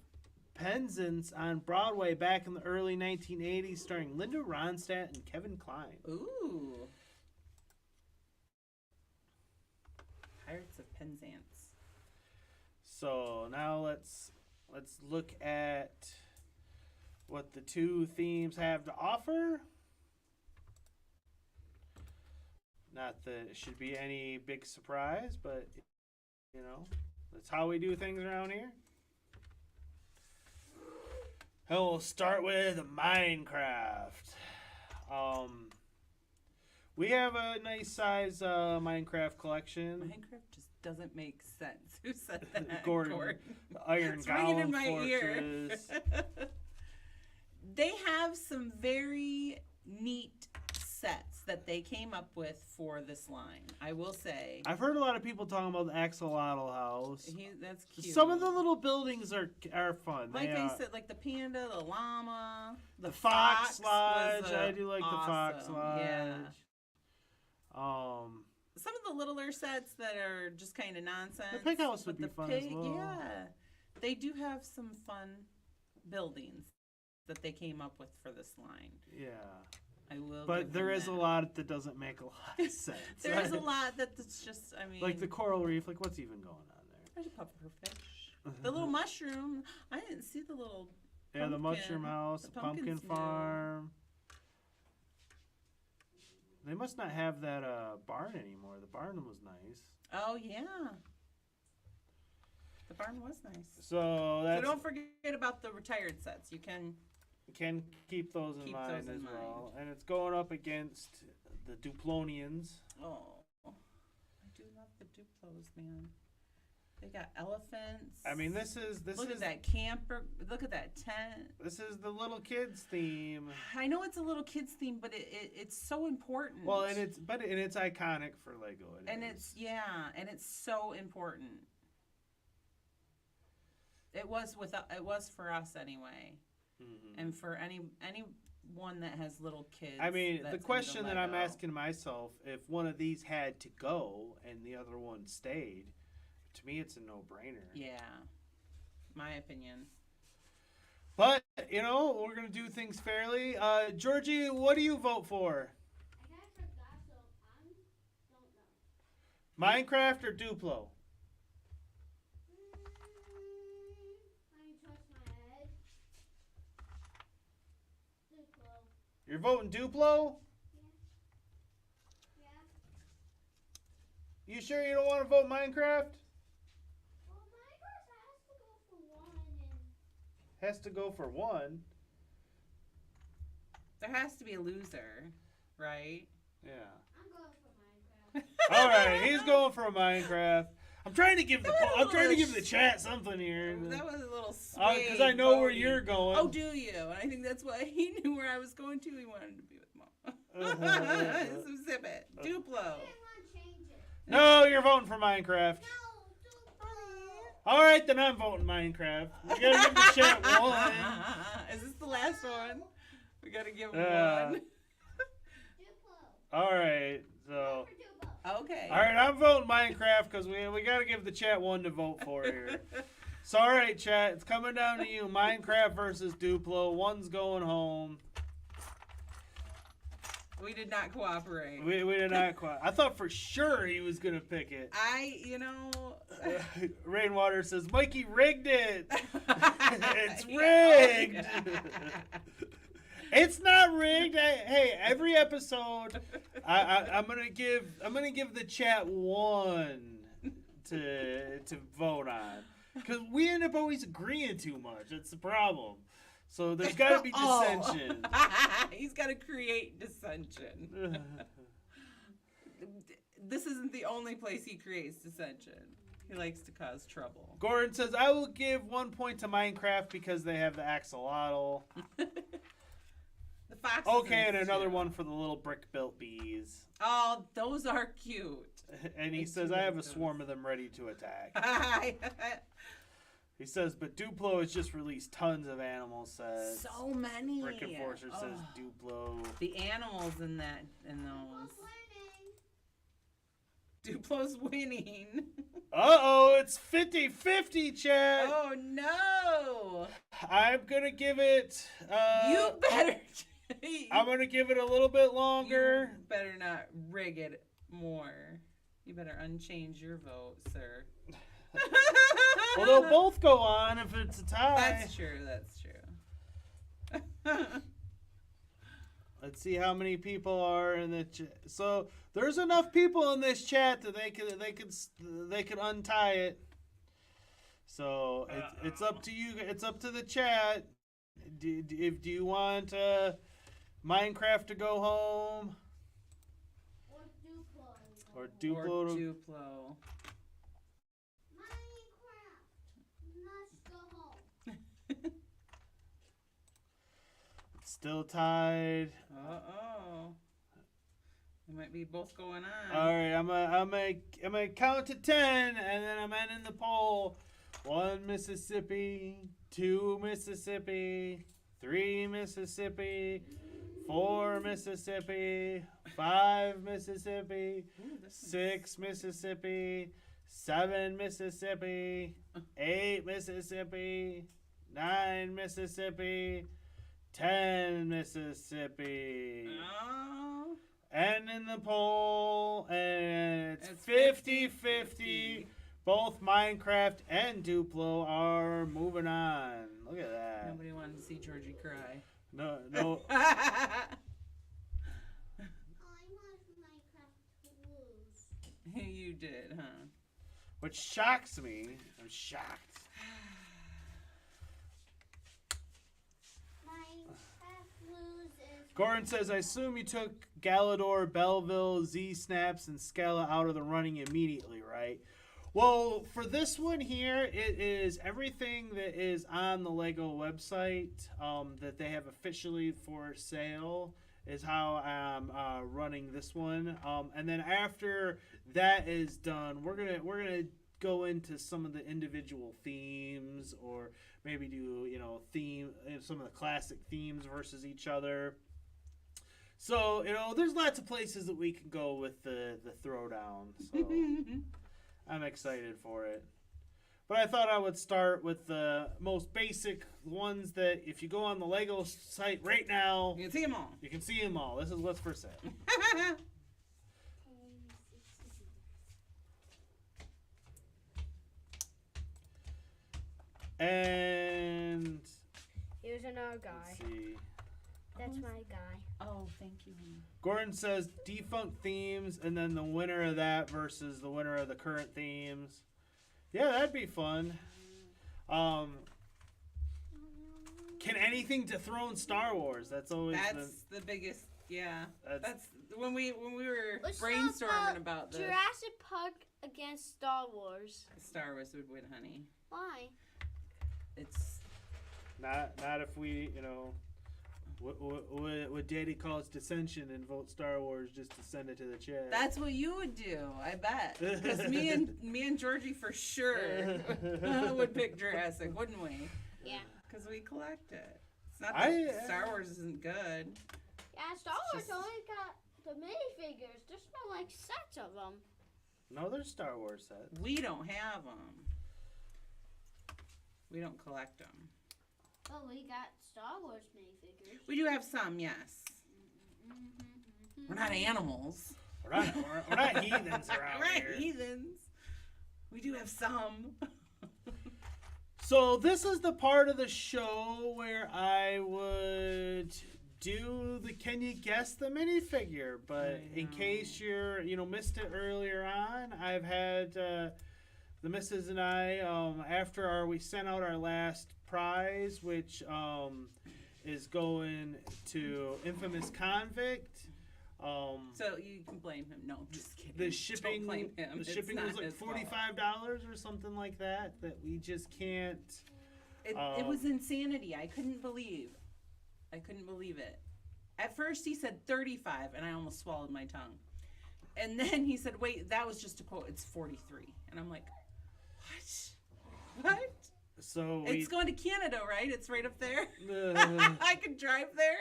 Penzance on Broadway back in the early 1980s starring Linda Ronstadt and Kevin Kline. Ooh. Pirates of Penzance. So now let's look at what the two themes have to offer. Not that it should be any big surprise, but you know, that's how we do things around here. And we'll start with Minecraft. We have a nice size Minecraft collection. Minecraft just doesn't make sense. Who said that? Gordon. Iron It's ringing in Golem my ear. Fortress. They have some very neat sets that they came up with for this line. I will say. I've heard a lot of people talking about the axolotl house. That's cute. Some of the little buildings are fun. Like they said, like the panda, the llama, the fox lodge. was, I do like the fox awesome. lodge. Yeah. Um, Some of the littler sets that are just kind of nonsense. The pig house would but be the fun as well. Yeah, they do have some fun buildings that they came up with for this line. yeah. I will. But give there them is a that. lot that doesn't make a lot of sense. There's a lot that's just. I mean, Like the coral reef. Like what's even going on there? There's a pufferfish. The little mushroom. I didn't see the little. Yeah, the pumpkin. mushroom house, The the pumpkin pumpkin's new. farm. They must not have that barn anymore. The barn was nice. Oh yeah. The barn was nice. So that's So don't forget about the retired sets. You can. keep those in Keep mind those in as well. And it's going up against the Duplonians. Oh, I do love the Duplos, man. They got elephants. I mean, this is Look at that camper. Look at that tent. This is the little kids theme. I know it's a little kids theme, but it's so important. Well, and it's iconic for Lego. And it's so important. It was for us anyway. Mm-hmm. And for anyone that has little kids. I mean, the that's question into that I'm Lego. asking myself, if one of these had to go and the other one stayed, to me it's a no-brainer. Yeah, my opinion. But, you know, we're going to do things fairly. Georgie, what do you vote for? I kind of forgot, so I don't know. Minecraft or Duplo? I trust my head. Duplo. You're voting Duplo? Yeah. You sure you don't want to vote Minecraft? Well, Minecraft has to go for one, and Has to go for one. There has to be a loser, right? Yeah. I'm going for Minecraft. All right, he's going for a Minecraft. I'm trying to give the chat something here. That was a little sway. Because I know where voting. you're going. Oh, do you? And I think that's why he knew where I was going to. He wanted to be with Mom. So zip it. Duplo. I didn't want to change it. No, you're voting for Minecraft. No, Duplo. All right, then I'm voting Minecraft. We gotta give the chat one. Is this the last one? We gotta give him Yeah. one. Duplo. All right, so. For Duplo. Okay. All right, I'm voting Minecraft because we got to give the chat one to vote for here. So, all right, chat, it's coming down to you. Minecraft versus Duplo. One's going home. We did not cooperate. We did not quite. I thought for sure he was going to pick it. Rainwater says, Mikey rigged it. It's rigged. It's not rigged. Hey, every episode, I'm gonna give the chat one to vote on, because we end up always agreeing too much. That's the problem. So there's got to be dissension. He's got to create dissension. This isn't the only place he creates dissension. He likes to cause trouble. Gordon says, I will give 1 point to Minecraft because they have the axolotl. The foxes. Okay, and stuff. another one for the little brick-built bees. Oh, those are cute. And he says, I have a swarm of them ready to attack. He says, but Duplo has just released tons of animal sets. So many. Brick Enforcer says Duplo. The animals in those. Duplo's winning. Uh-oh, it's 50-50, Chad. Oh, no. I'm going to give it... you better... I'm going to give it a little bit longer. You better not rig it more. You better unchange your vote, sir. Well, they'll both go on if it's a tie. That's true. Let's see how many people are in the chat. So there's enough people in this chat that they could untie it. So it's up to you. It's up to the chat. Do you want Minecraft to go home? Or Duplo? Duplo. Still tied. Uh-oh. They might be both going on. All right, I'm gonna count to 10, and then I'm ending the poll. 1 Mississippi, 2 Mississippi, 3 Mississippi, 4 Mississippi, 5 Mississippi, 6 Mississippi, 7 Mississippi, 8 Mississippi, 9 Mississippi, 10 Mississippi. Oh. And in the poll, and it's 50-50. Both Minecraft and Duplo are moving on. Look at that. Nobody wanted to see Georgie cry. No. You did, huh? Which shocks me. I'm shocked. Gordon says, I assume you took Galador, Belleville, Z-Snaps, and Scala out of the running immediately, right? Well, for this one here, it is everything that is on the LEGO website that they have officially for sale is how I'm running this one. And then after that is done, we're gonna go into some of the individual themes, or maybe do some of the classic themes versus each other. So there's lots of places that we can go with the throwdown. So I'm excited for it. But I thought I would start with the most basic ones that if you go on the LEGO site right now, you can see them all. You can see them all. This is what's for sale. And here's another guy. Let's see. That's my guy. Oh, thank you. Gordon says defunct themes, and then the winner of that versus the winner of the current themes. Yeah, that'd be fun. Can anything dethrone Star Wars? That's always the biggest. Yeah, that's when we were Let's brainstorming about this. Jurassic Park against Star Wars. Star Wars would win, honey. Why? It's not if we what Daddy calls dissension and vote Star Wars just to send it to the chat. That's what you would do, I bet. Because me and Georgie for sure would pick Jurassic, wouldn't we? Yeah. Because we collect it. It's not that Star Wars isn't good. Yeah, Star Wars only got the minifigures. There's no sets of them. No, there's Star Wars sets. We don't have them. We don't collect them. Well, we got Star Wars minifigures. We do have some, yes. We're not animals. We're not heathens around We're here. not heathens. We do have some. So this is the part of the show where I would do the Can You Guess the minifigure? But in case you're missed it earlier on, I've had the missus and I after we sent out our last prize, which is going to Infamous Convict. So you can blame him. No, I'm just kidding. The shipping, Don't blame him. the shipping was like $45 or something like that. That we just can't. It was insanity. I couldn't believe it. At first he said 35, and I almost swallowed my tongue. And then he said, wait, that was just a quote. It's 43. And I'm like, what? So it's going to Canada, right? It's right up there. Uh, I could drive there.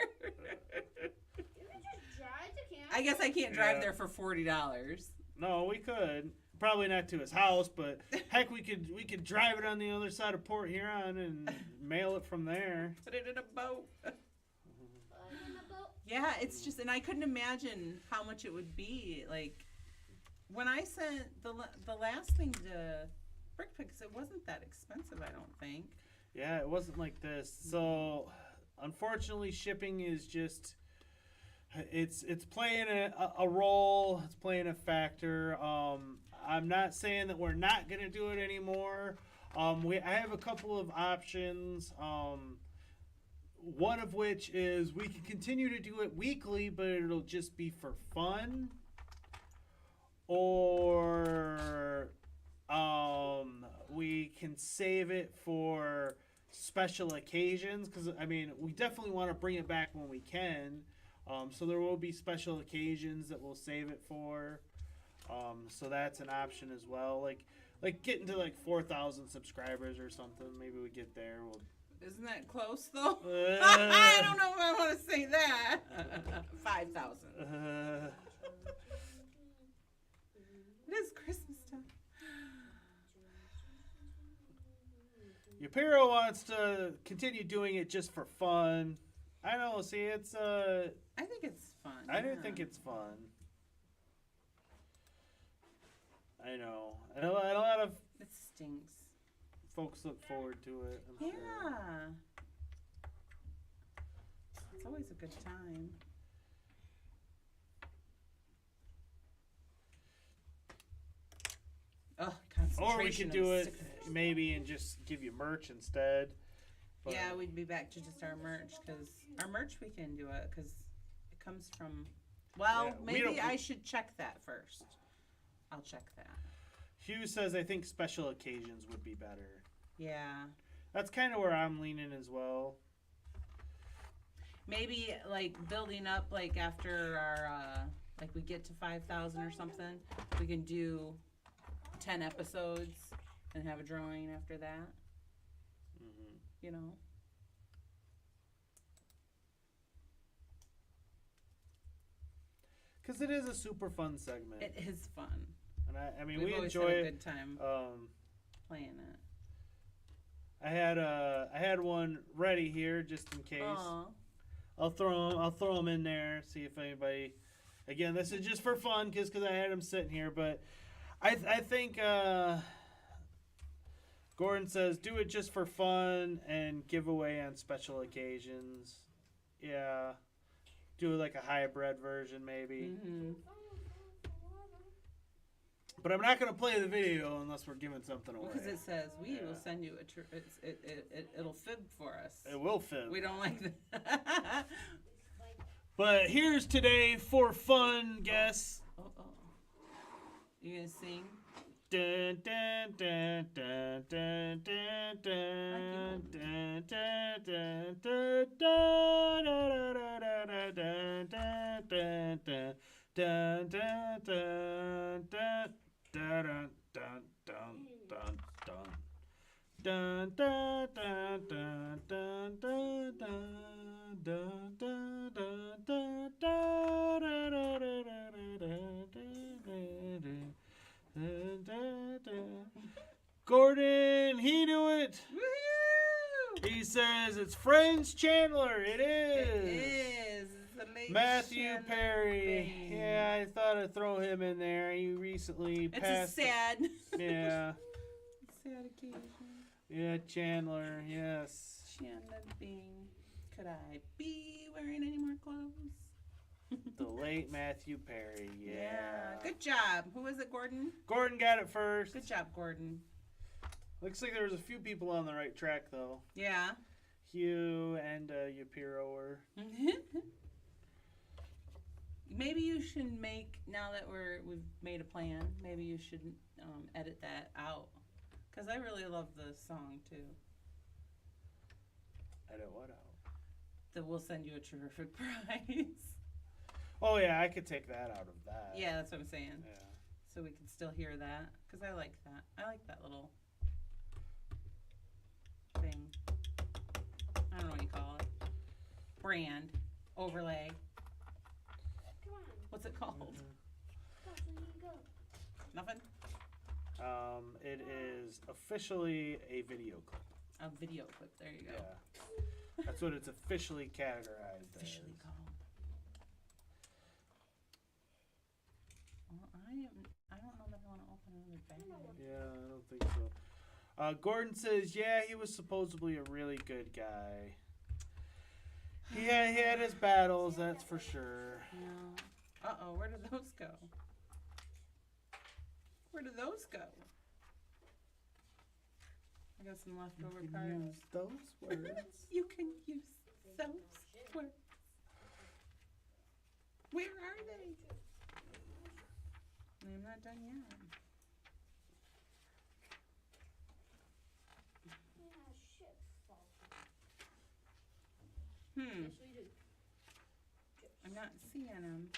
You can just drive to Canada. I guess I can't drive there for $40. No, we could. Probably not to his house, but heck, we could drive it on the other side of Port Huron and mail it from there. Put it in a boat. Yeah, it's just, and I couldn't imagine how much it would be. Like, when I sent the last thing to Brick Picks, it wasn't that expensive, I don't think. Yeah, it wasn't like this. So, unfortunately, shipping is just, it's playing a role. It's playing a factor. I'm not saying that we're not gonna do it anymore. I have a couple of options. One of which is we can continue to do it weekly, but it'll just be for fun. Or we can save it for special occasions, because I mean, we definitely want to bring it back when we can. So there will be special occasions that we'll save it for. So that's an option as well. Like getting to like 4,000 subscribers or something. Maybe we get there. Isn't that close, though? I don't know if I want to say that. 5,000. It is Christmas time. Yapiro wants to continue doing it just for fun. I don't know. See, it's I think it's fun. I do think it's fun. I know. And a lot of it stinks. Folks look forward to it. I'm Yeah. sure. It's always a good time. Oh, concentration. Or we could do it maybe and just give you merch instead. But yeah, we'd be back to just our merch, because our merch we can do it because it comes from. Well, yeah, maybe I should check that first. I'll check that. Hugh says I think special occasions would be better. Yeah. That's kind of where I'm leaning as well. Maybe like building up, like after our like we get to 5,000 or something, we can do 10 episodes and have a drawing after that. Mm-hmm. You know. Because it is a super fun segment. It is fun. And I mean, We've we always enjoy had a it. good time playing it. I had one ready here just in case. Aww. I'll throw them in there. See if anybody. Again, this is just for fun, because I had them sitting here. But I think Gordon says do it just for fun and give away on special occasions. Yeah, do like a hybrid version maybe. Mm-hmm. But I'm not gonna play the video unless we're giving something away. Because it says we will send you it'll fib for us. It will fib. We don't like that. But here's today for fun, guess. Oh. You gonna sing? Dun, dun, dun, dun, dun, dun, dun, dun, dun, dun, dun, dun, dun, dun, dun, dun, dun, dun, dun. Dun dun dun dun dun dun dun dun dun dun dun dun dun dun. Gordon, he do it. Woohoo! He says it's Friends Chandler. It is. It is. Matthew Chandler Perry. Bing. Yeah, I thought I'd throw him in there. He recently passed. It's a sad. Yeah. Sad occasion. Yeah, Chandler. Yes. Chandler Bing. Could I be wearing any more clothes? The late Matthew Perry. Yeah. Good job. Who was it, Gordon? Gordon got it first. Good job, Gordon. Looks like there was a few people on the right track, though. Yeah. Hugh and Yapiro were. Maybe you should make, now that we've made a plan, maybe you should edit that out. Because I really love the song, too. Edit what out? Then we'll send you a terrific prize. Oh yeah, I could take that out of that. Yeah, that's what I'm saying. Yeah. So we can still hear that, because I like that. I like that little thing. I don't know what you call it. Brand. Overlay. Come on. What's it called? Go, so you go. Nothing? It is officially a video clip. A video clip. There you go. Yeah. That's what it's officially categorized Officially as. called. Well, I don't know that I want to open another bag. Yeah, I don't think so. Gordon says, yeah, he was supposedly a really good guy. He had his battles, that's for sure. Yeah. Uh-oh, where did those go? Where did those go? I got some leftover parts. Use those words. You can use those words. Where are they? I'm not done yet. Yeah, shit. I'm not seeing them.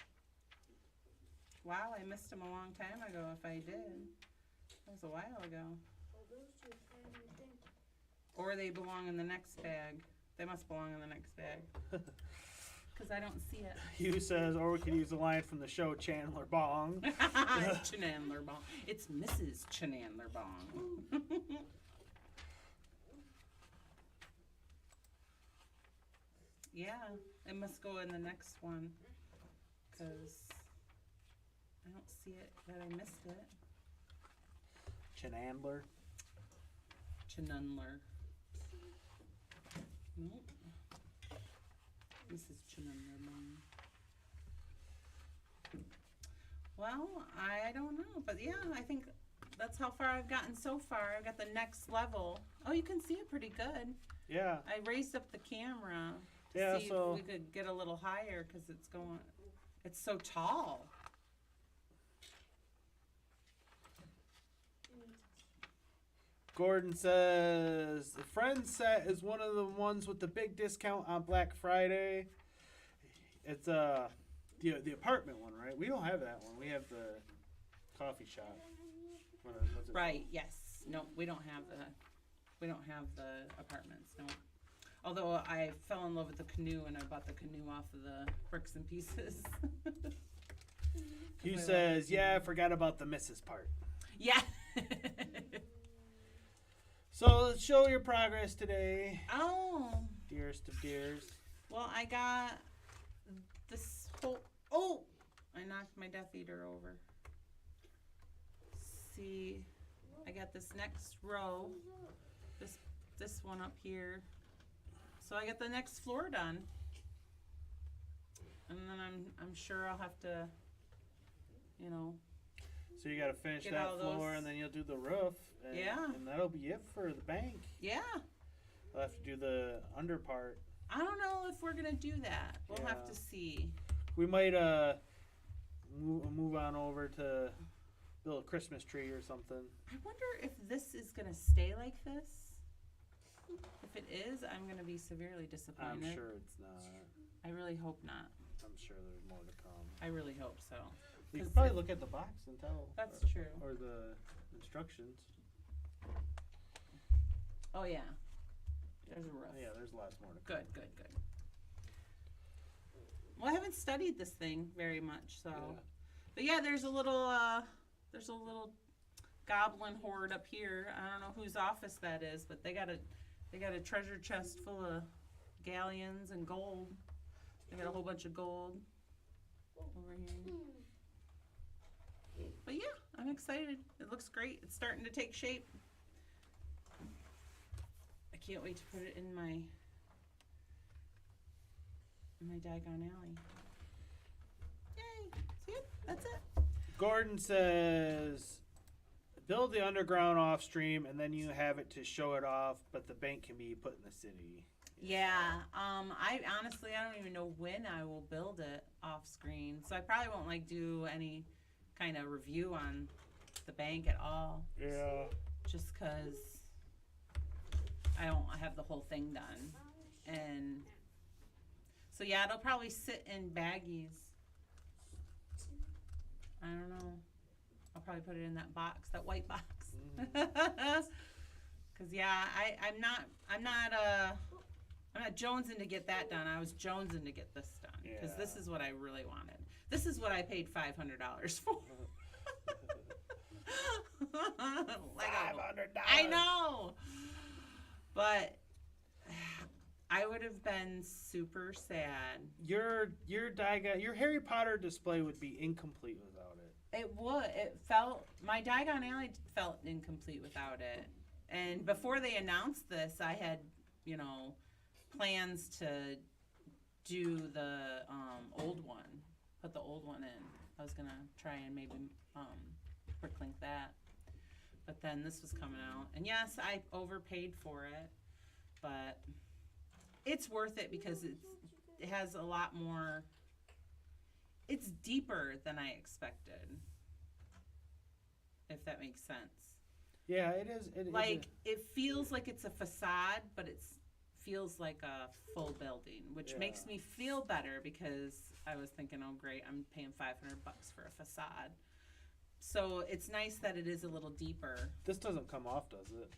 Wow, I missed them a long time ago if I did. That was a while ago. Well, those two tiny things. Or they belong in the next bag. They must belong in the next bag. Because I don't see it. Hugh says, or we could use a line from the show Chandler Bong. Chandler Bong. It's Mrs. Chandler Bong. Yeah, it must go in the next one. Because I don't see it, that I missed it. Chandler. Chanundler. Nope. Mrs. Chanundler Bong. Well, I don't know, but yeah, I think that's how far I've gotten so far. I've got the next level. Oh, you can see it pretty good. Yeah. I raised up the camera to Yeah, see so- if we could get a little higher because it's so tall. Gordon says, the friend set is one of the ones with the big discount on Black Friday. It's the apartment one, right? We don't have that one. We have the coffee shop. What's it Right, yes. No, we don't have the apartments, no. Although I fell in love with the canoe and I bought the canoe off of the Bricks and Pieces. Hugh says, yeah, I forgot about the Mrs. part. Yeah. So let's show your progress today, Oh. dearest of dears. Well, I got this whole... Oh! I knocked my Death Eater over. See, I got this next row. This one up here. So I got the next floor done. And then I'm sure I'll have to, you know... So you got to finish Get that all floor, those- and then you'll do the roof. And, Yeah. And that'll be it for the bank. Yeah. We'll have to do the under part. I don't know if we're going to do that. We'll have Yeah. to see. We might move on over to build a Christmas tree or something. I wonder if this is going to stay like this. If it is, I'm going to be severely disappointed. I'm sure it's not. I really hope not. I'm sure there's more to come. I really hope so. You 'Cause can probably it- look at the box and tell. That's or, true. Or the instructions. Oh, yeah. There's a roof. Yeah, there's lots more to come. Good, good, good. Well, I haven't studied this thing very much, so. Yeah. But yeah, there's a little goblin horde up here. I don't know whose office that is, but they got a treasure chest full of galleons and gold. They got a whole bunch of gold over here. But yeah, I'm excited. It looks great. It's starting to take shape. I can't wait to put it in my Diagon Alley. Yay! So yeah, that's it. Gordon says, build the underground off stream, and then you have it to show it off, but the bank can be put in the city. Yeah, I honestly, I don't even know when I will build it off screen, so I probably won't like do any kind of review on the bank at all. Yeah. Just because I don't have the whole thing done, and So yeah, it'll probably sit in baggies. I don't know. I'll probably put it in that box, that white box. Cause yeah, I'm not jonesing to get that done. I was jonesing to get this done. Cause this is what I really wanted. This is what I paid $500 for. $500. I know. But I would have been super sad. Your Harry Potter display would be incomplete without it. It would. My Diagon Alley felt incomplete without it. And before they announced this, I had, plans to do the old one, put the old one in. I was gonna try and maybe quick link that. But then this was coming out. And yes, I overpaid for it, but it's worth it because it has a lot more. It's deeper than I expected, if that makes sense. Yeah, it is. It feels like it's a facade, but it feels like a full building, which makes me feel better because I was thinking, oh great, I'm paying $500 for a facade. So it's nice that it is a little deeper. This doesn't come off, does it?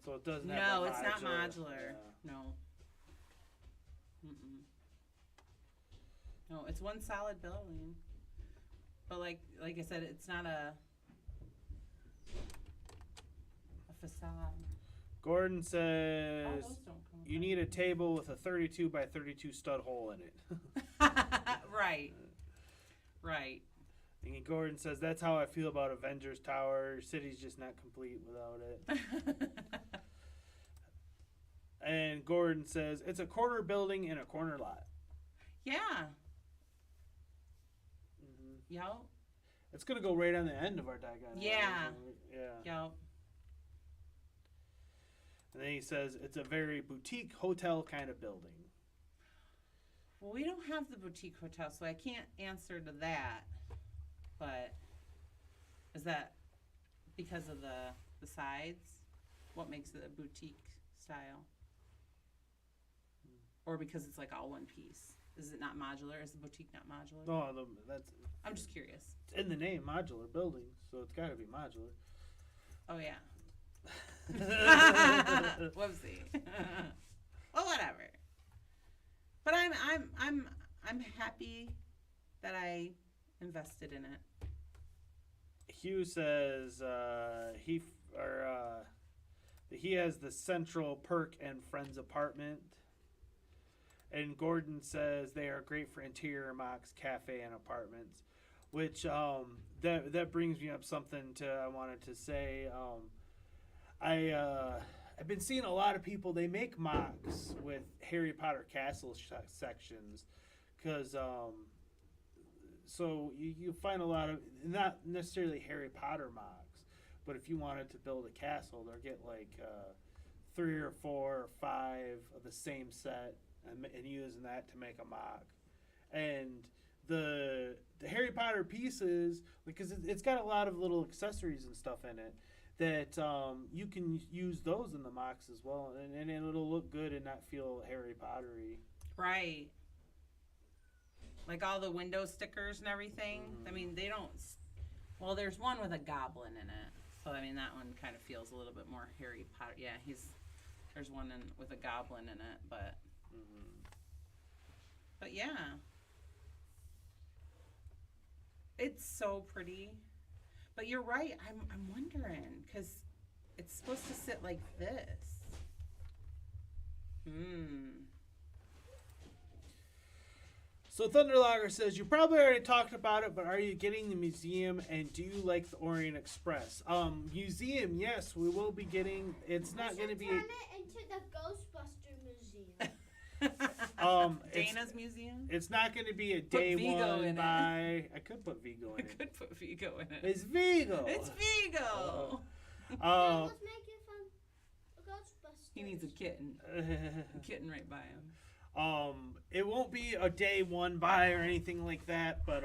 So it doesn't have No, a it's not modular. Yeah. No. Mm-mm. No, it's one solid building. But like I said, it's not a facade. Gordon says Oh, those don't come you need a table with a 32 by 32 stud hole in it. Right. Right. And Gordon says that's how I feel about Avengers Tower. Your city's just not complete without it. And Gordon says it's a corner building in a corner lot. Yeah. Mm-hmm. Yep. It's gonna go right on the end of our Diagon. Yeah. Yeah. Yep. And then he says it's a very boutique hotel kind of building. Well, we don't have the boutique hotel, so I can't answer to that. But is that because of the sides? What makes it a boutique style? Or because it's like all one piece? Is it not modular? Is the boutique not modular? No, that's. I'm just curious. It's in the name, modular building, so it's got to be modular. Oh yeah. Whoopsie. Well, whatever. But I'm happy that I invested in it. Hugh says he has the Central Perk and Friends apartment. And Gordon says they are great for interior mocks, cafe, and apartments. Which that brings me up something I wanted to say. I've been seeing a lot of people. They make mocks with Harry Potter Castle sections, because so you find a lot of, not necessarily Harry Potter mocks, but if you wanted to build a castle, they'll get like 3 or 4 or 5 of the same set and using that to make a mock. And the Harry Potter pieces, because it's got a lot of little accessories and stuff in it, that you can use those in the mocks as well, and it'll look good and not feel Harry Potter-y. Right. Like all the window stickers and everything. Mm-hmm. I mean, they don't. Well, there's one with a goblin in it, so I mean that one kind of feels a little bit more Harry Potter. Yeah, there's one with a goblin in it, but. Mm-hmm. But yeah. It's so pretty. But you're right. I'm wondering, because it's supposed to sit like this. So Thunderlogger says, you probably already talked about it, but are you getting the museum, and do you like the Orient Express? Museum, yes, we will be getting. It's not going to be. Turn it into the Ghostbuster Museum. Dana's museum? It's not going to be a Put day Vigo one in by. I could put Vigo in it. I could put Vigo in it. It's Vigo. It's Vigo. Let's make it from Ghostbusters. He needs a kitten. A kitten right by him. It won't be a day one buy or anything like that, but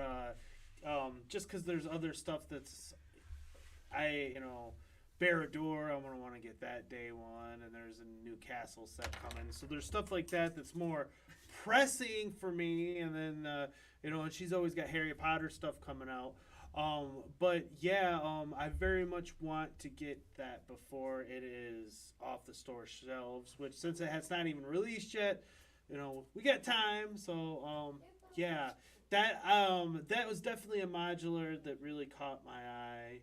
just because there's other stuff that's Barad-dûr, I'm going to want to get that day one. And there's a new castle set coming. So there's stuff like that that's more pressing for me. And then, and she's always got Harry Potter stuff coming out. But yeah, I very much want to get that before it is off the store shelves, which since it has not even released yet, we got time. So, yeah, that was definitely a modular that really caught my eye.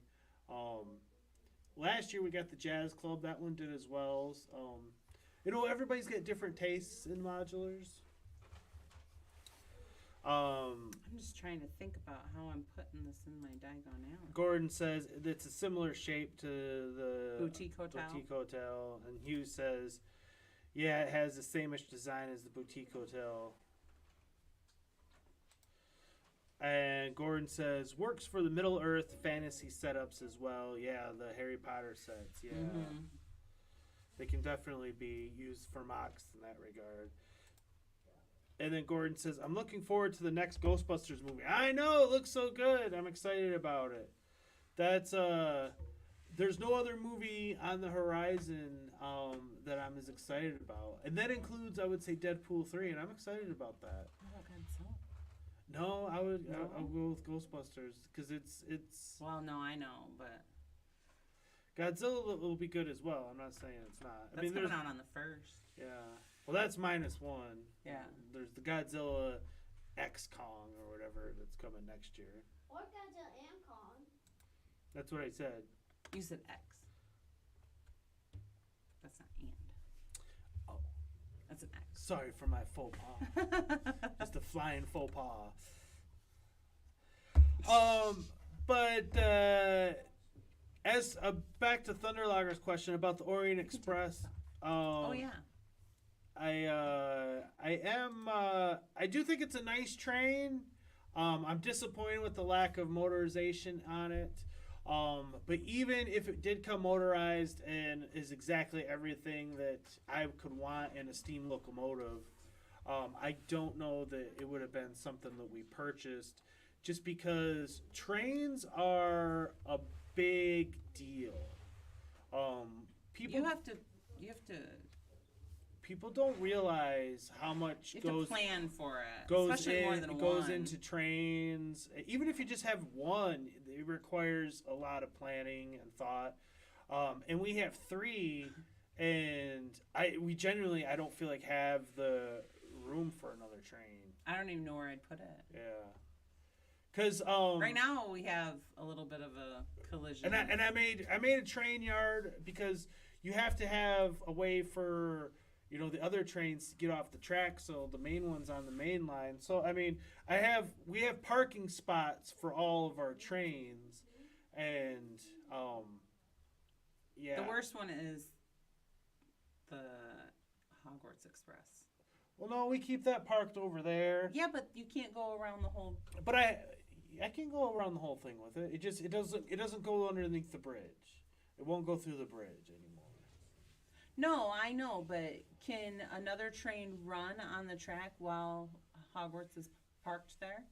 Last year we got the Jazz Club. That one did as well. Everybody's got different tastes in modulars. I'm just trying to think about how I'm putting this in my Diagon Alley. Gordon says it's a similar shape to the Boutique Hotel. And Hugh says, yeah, it has the same-ish design as the Boutique Hotel. And Gordon says, works for the Middle-earth fantasy setups as well. Yeah, the Harry Potter sets, yeah. Mm-hmm. They can definitely be used for mocks in that regard. And then Gordon says, I'm looking forward to the next Ghostbusters movie. I know, it looks so good. I'm excited about it. That's, there's no other movie on the horizon that I'm as excited about. And that includes, I would say, Deadpool 3, and I'm excited about that. Oh, Godzilla. No, I'll go with Ghostbusters, because it's... Well, no, I know, but... Godzilla will be good as well. I'm not saying it's not. That's coming out on the 1st. Yeah. Well, that's -1. Yeah. There's the Godzilla X Kong or whatever that's coming next year. Or Godzilla and Kong. That's what I said. You said X. That's not and. Oh. That's an X. Sorry for my faux pas. Just a flying faux pas. But as back to Thunderlogger's question about the Orient Express. Oh yeah. I do think it's a nice train. I'm disappointed with the lack of motorization on it. But even if it did come motorized and is exactly everything that I could want in a steam locomotive, I don't know that it would have been something that we purchased, just because trains are a big deal. People don't realize how much you have to plan for it, especially more than goes one. into trains. Even if you just have one, it requires a lot of planning and thought. And we have 3, and I don't feel like have the room for another train. I don't even know where I'd put it. Yeah. Because right now we have a little bit of a collision. And I made a train yard because you have to have a way for the other trains to get off the track, so the main one's on the main line. So I mean, we have parking spots for all of our trains, and yeah. The worst one is the Hogwarts Express. Well, no, we keep that parked over there. Yeah, but you can't go around the whole. But I can go around the whole thing with it. It doesn't go underneath the bridge. It won't go through the bridge anymore. No, I know, but can another train run on the track while Hogwarts is parked there?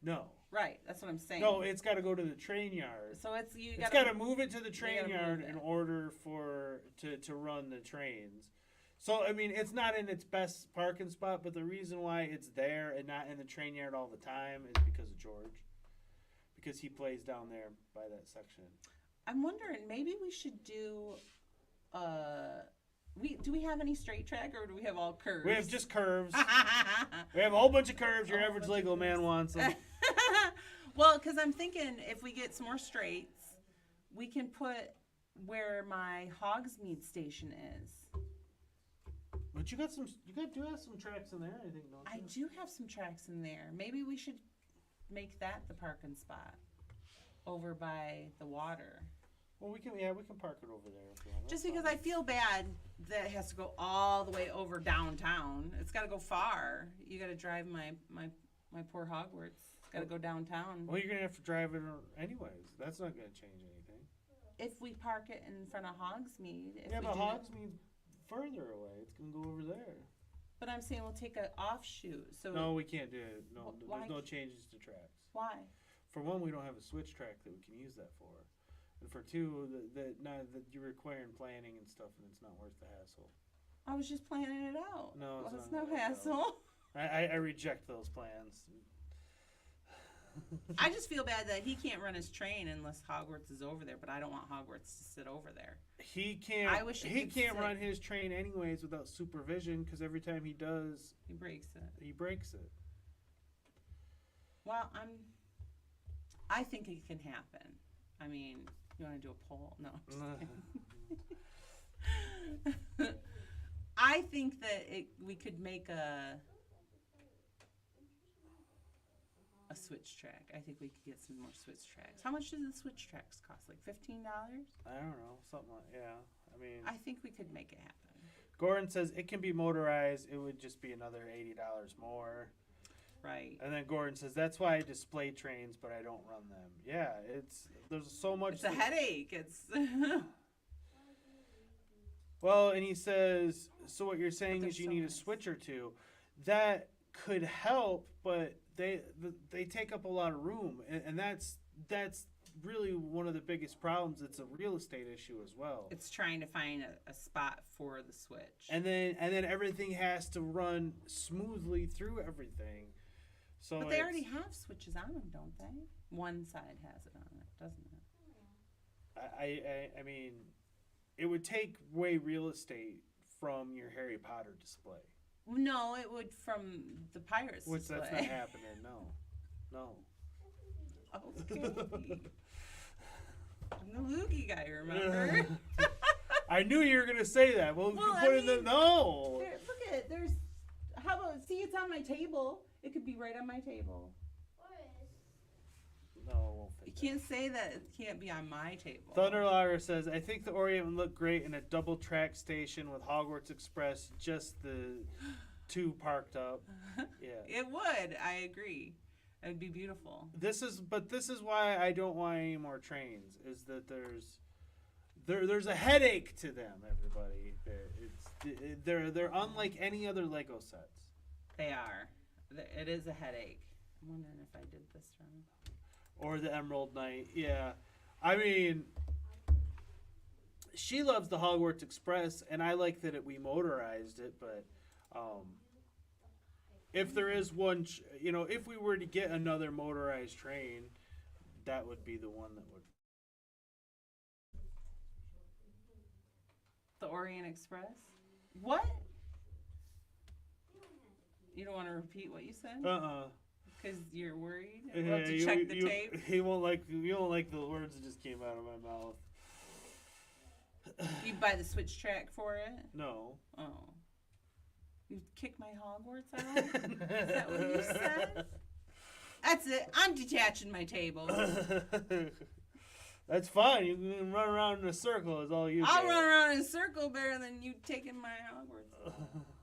No. Right, that's what I'm saying. No, it's got to go to the train yard. So it's got to move it to the train yard in order to run the trains. So I mean, it's not in its best parking spot, but the reason why it's there and not in the train yard all the time is because of George, because he plays down there by that section. I'm wondering, maybe we should do. Do we have any straight track, or do we have all curves? We have just curves. We have a whole bunch of curves. Your average Lego man wants them. Well, because I'm thinking if we get some more straights, we can put where my Hogsmeade station is. But you do have some tracks in there, I think, don't you? I do have some tracks in there. Maybe we should make that the parking spot over by the water. Well, we can park it over there if you want. Just because I feel bad that it has to go all the way over downtown. It's got to go far. You got to drive my poor Hogwarts. It's got to go downtown. Well, you're gonna have to drive it anyways. That's not gonna change anything. If we park it in front of Hogsmeade. But Hogsmeade's further away. It's gonna go over there. But I'm saying we'll take an offshoot. So no, we can't do it. No, why? There's no changes to tracks. Why? For one, we don't have a switch track that we can use that for. and for two, that you're requiring planning and stuff, and it's not worth the hassle. I was just planning it out. No, well, it's it's not no hassle. I reject those plans. I just feel bad that he can't run his train unless Hogwarts is over there, but I don't want Hogwarts to sit over there. He can't. I wish he can't run his train anyways without supervision, because every time he does, he breaks it. He breaks it. Well, I think it can happen. I mean, you want to do a poll? No. I think that we could make a switch track. I think we could get some more switch tracks. How much do the switch tracks cost? Like $15? I don't know, something like I mean, I think we could make it happen. Gordon says it can be motorized. It would just be another $80 more. Right. And then Gordon says that's why I display trains, but I don't run them. Yeah, there's so much. It's a headache. It's. Well, and he says, so what you're saying is you need a switch or two. That could help, but they take up a lot of room, and that's really one of the biggest problems. It's a real estate issue as well. It's trying to find a spot for the switch. And then everything has to run smoothly through everything. So but they already have switches on them, don't they? One side has it on it, doesn't it? I mean, it would take away real estate from your Harry Potter display. No, it would from the Pirates display. That's not happening. No. Okay. I'm the loogie guy, remember? I knew you were gonna say that. Well, you put in the no. Look at there's. How about see? It's on my table. It could be right on my table. No, it won't fit. You can't say that it can't be on my table. Thunderlogger says, I think the Orient would look great in a double track station with Hogwarts Express, just the two parked up. Yeah. It would. I agree. It would be beautiful. This is why I don't want any more trains. Is that there's a headache to them. Everybody, they're unlike any other Lego sets. They are. It is a headache. I'm wondering if I did this wrong. Or the Emerald Knight, yeah. I mean, she loves the Hogwarts Express, and I like that we motorized it. But if there is one, if we were to get another motorized train, that would be the one that would. The Orient Express? What? You don't want to repeat what you said? Because you're worried? We'll have to check the tape? You won't like the words that just came out of my mouth. You buy the switch track for it? No. Oh. You kick my Hogwarts out? Is that what you said? That's it. I'm detaching my table. That's fine. You can run around in a circle is all you I'll run around in a circle better than you taking my Hogwarts.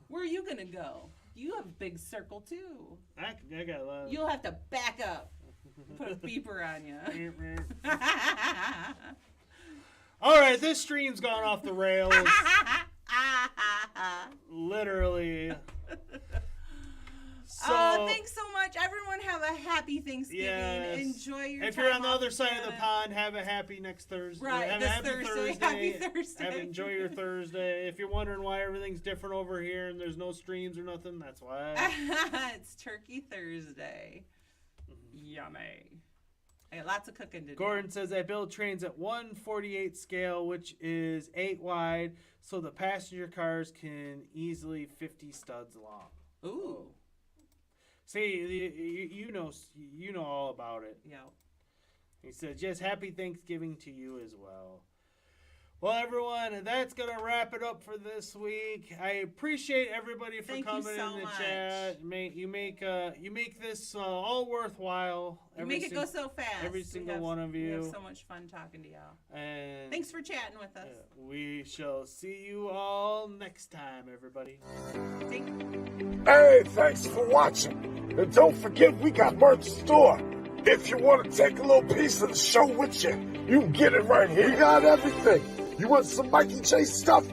Where are you going to go? You have a big circle, too. I got a lot. You'll have to back up. Put a beeper on you. All right, this stream's gone off the rails. Literally. So, thanks so much. Everyone have a happy Thanksgiving. Yes. Enjoy your If time you're on the off other side of the Canada. pond, have a happy next Thursday. Right, have this a happy Thursday. Happy Thursday. Enjoy your Thursday. If you're wondering why everything's different over here and there's no streams or nothing, that's why. It's Turkey Thursday. Yummy. I got lots of cooking to do. Gordon says, I build trains at 1/48 scale, which is 8 wide, so the passenger cars can easily 50 studs long. Ooh. See, you know all about it. Yeah. He says, yes, happy Thanksgiving to you as well. Well, everyone, that's going to wrap it up for this week. I appreciate everybody for coming in the chat. You make this all worthwhile. You make it go so fast. Every single one of you. We have so much fun talking to y'all. And thanks for chatting with us. We shall see you all next time, everybody. Hey, thanks for watching. And don't forget, we got merch store. If you want to take a little piece of the show with you, you can get it right here. We got everything. You want some Mikey J stuff?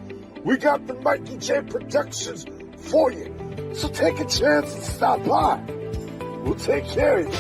We got the Mikey J Productions for you. So take a chance and stop by. We'll take care of you.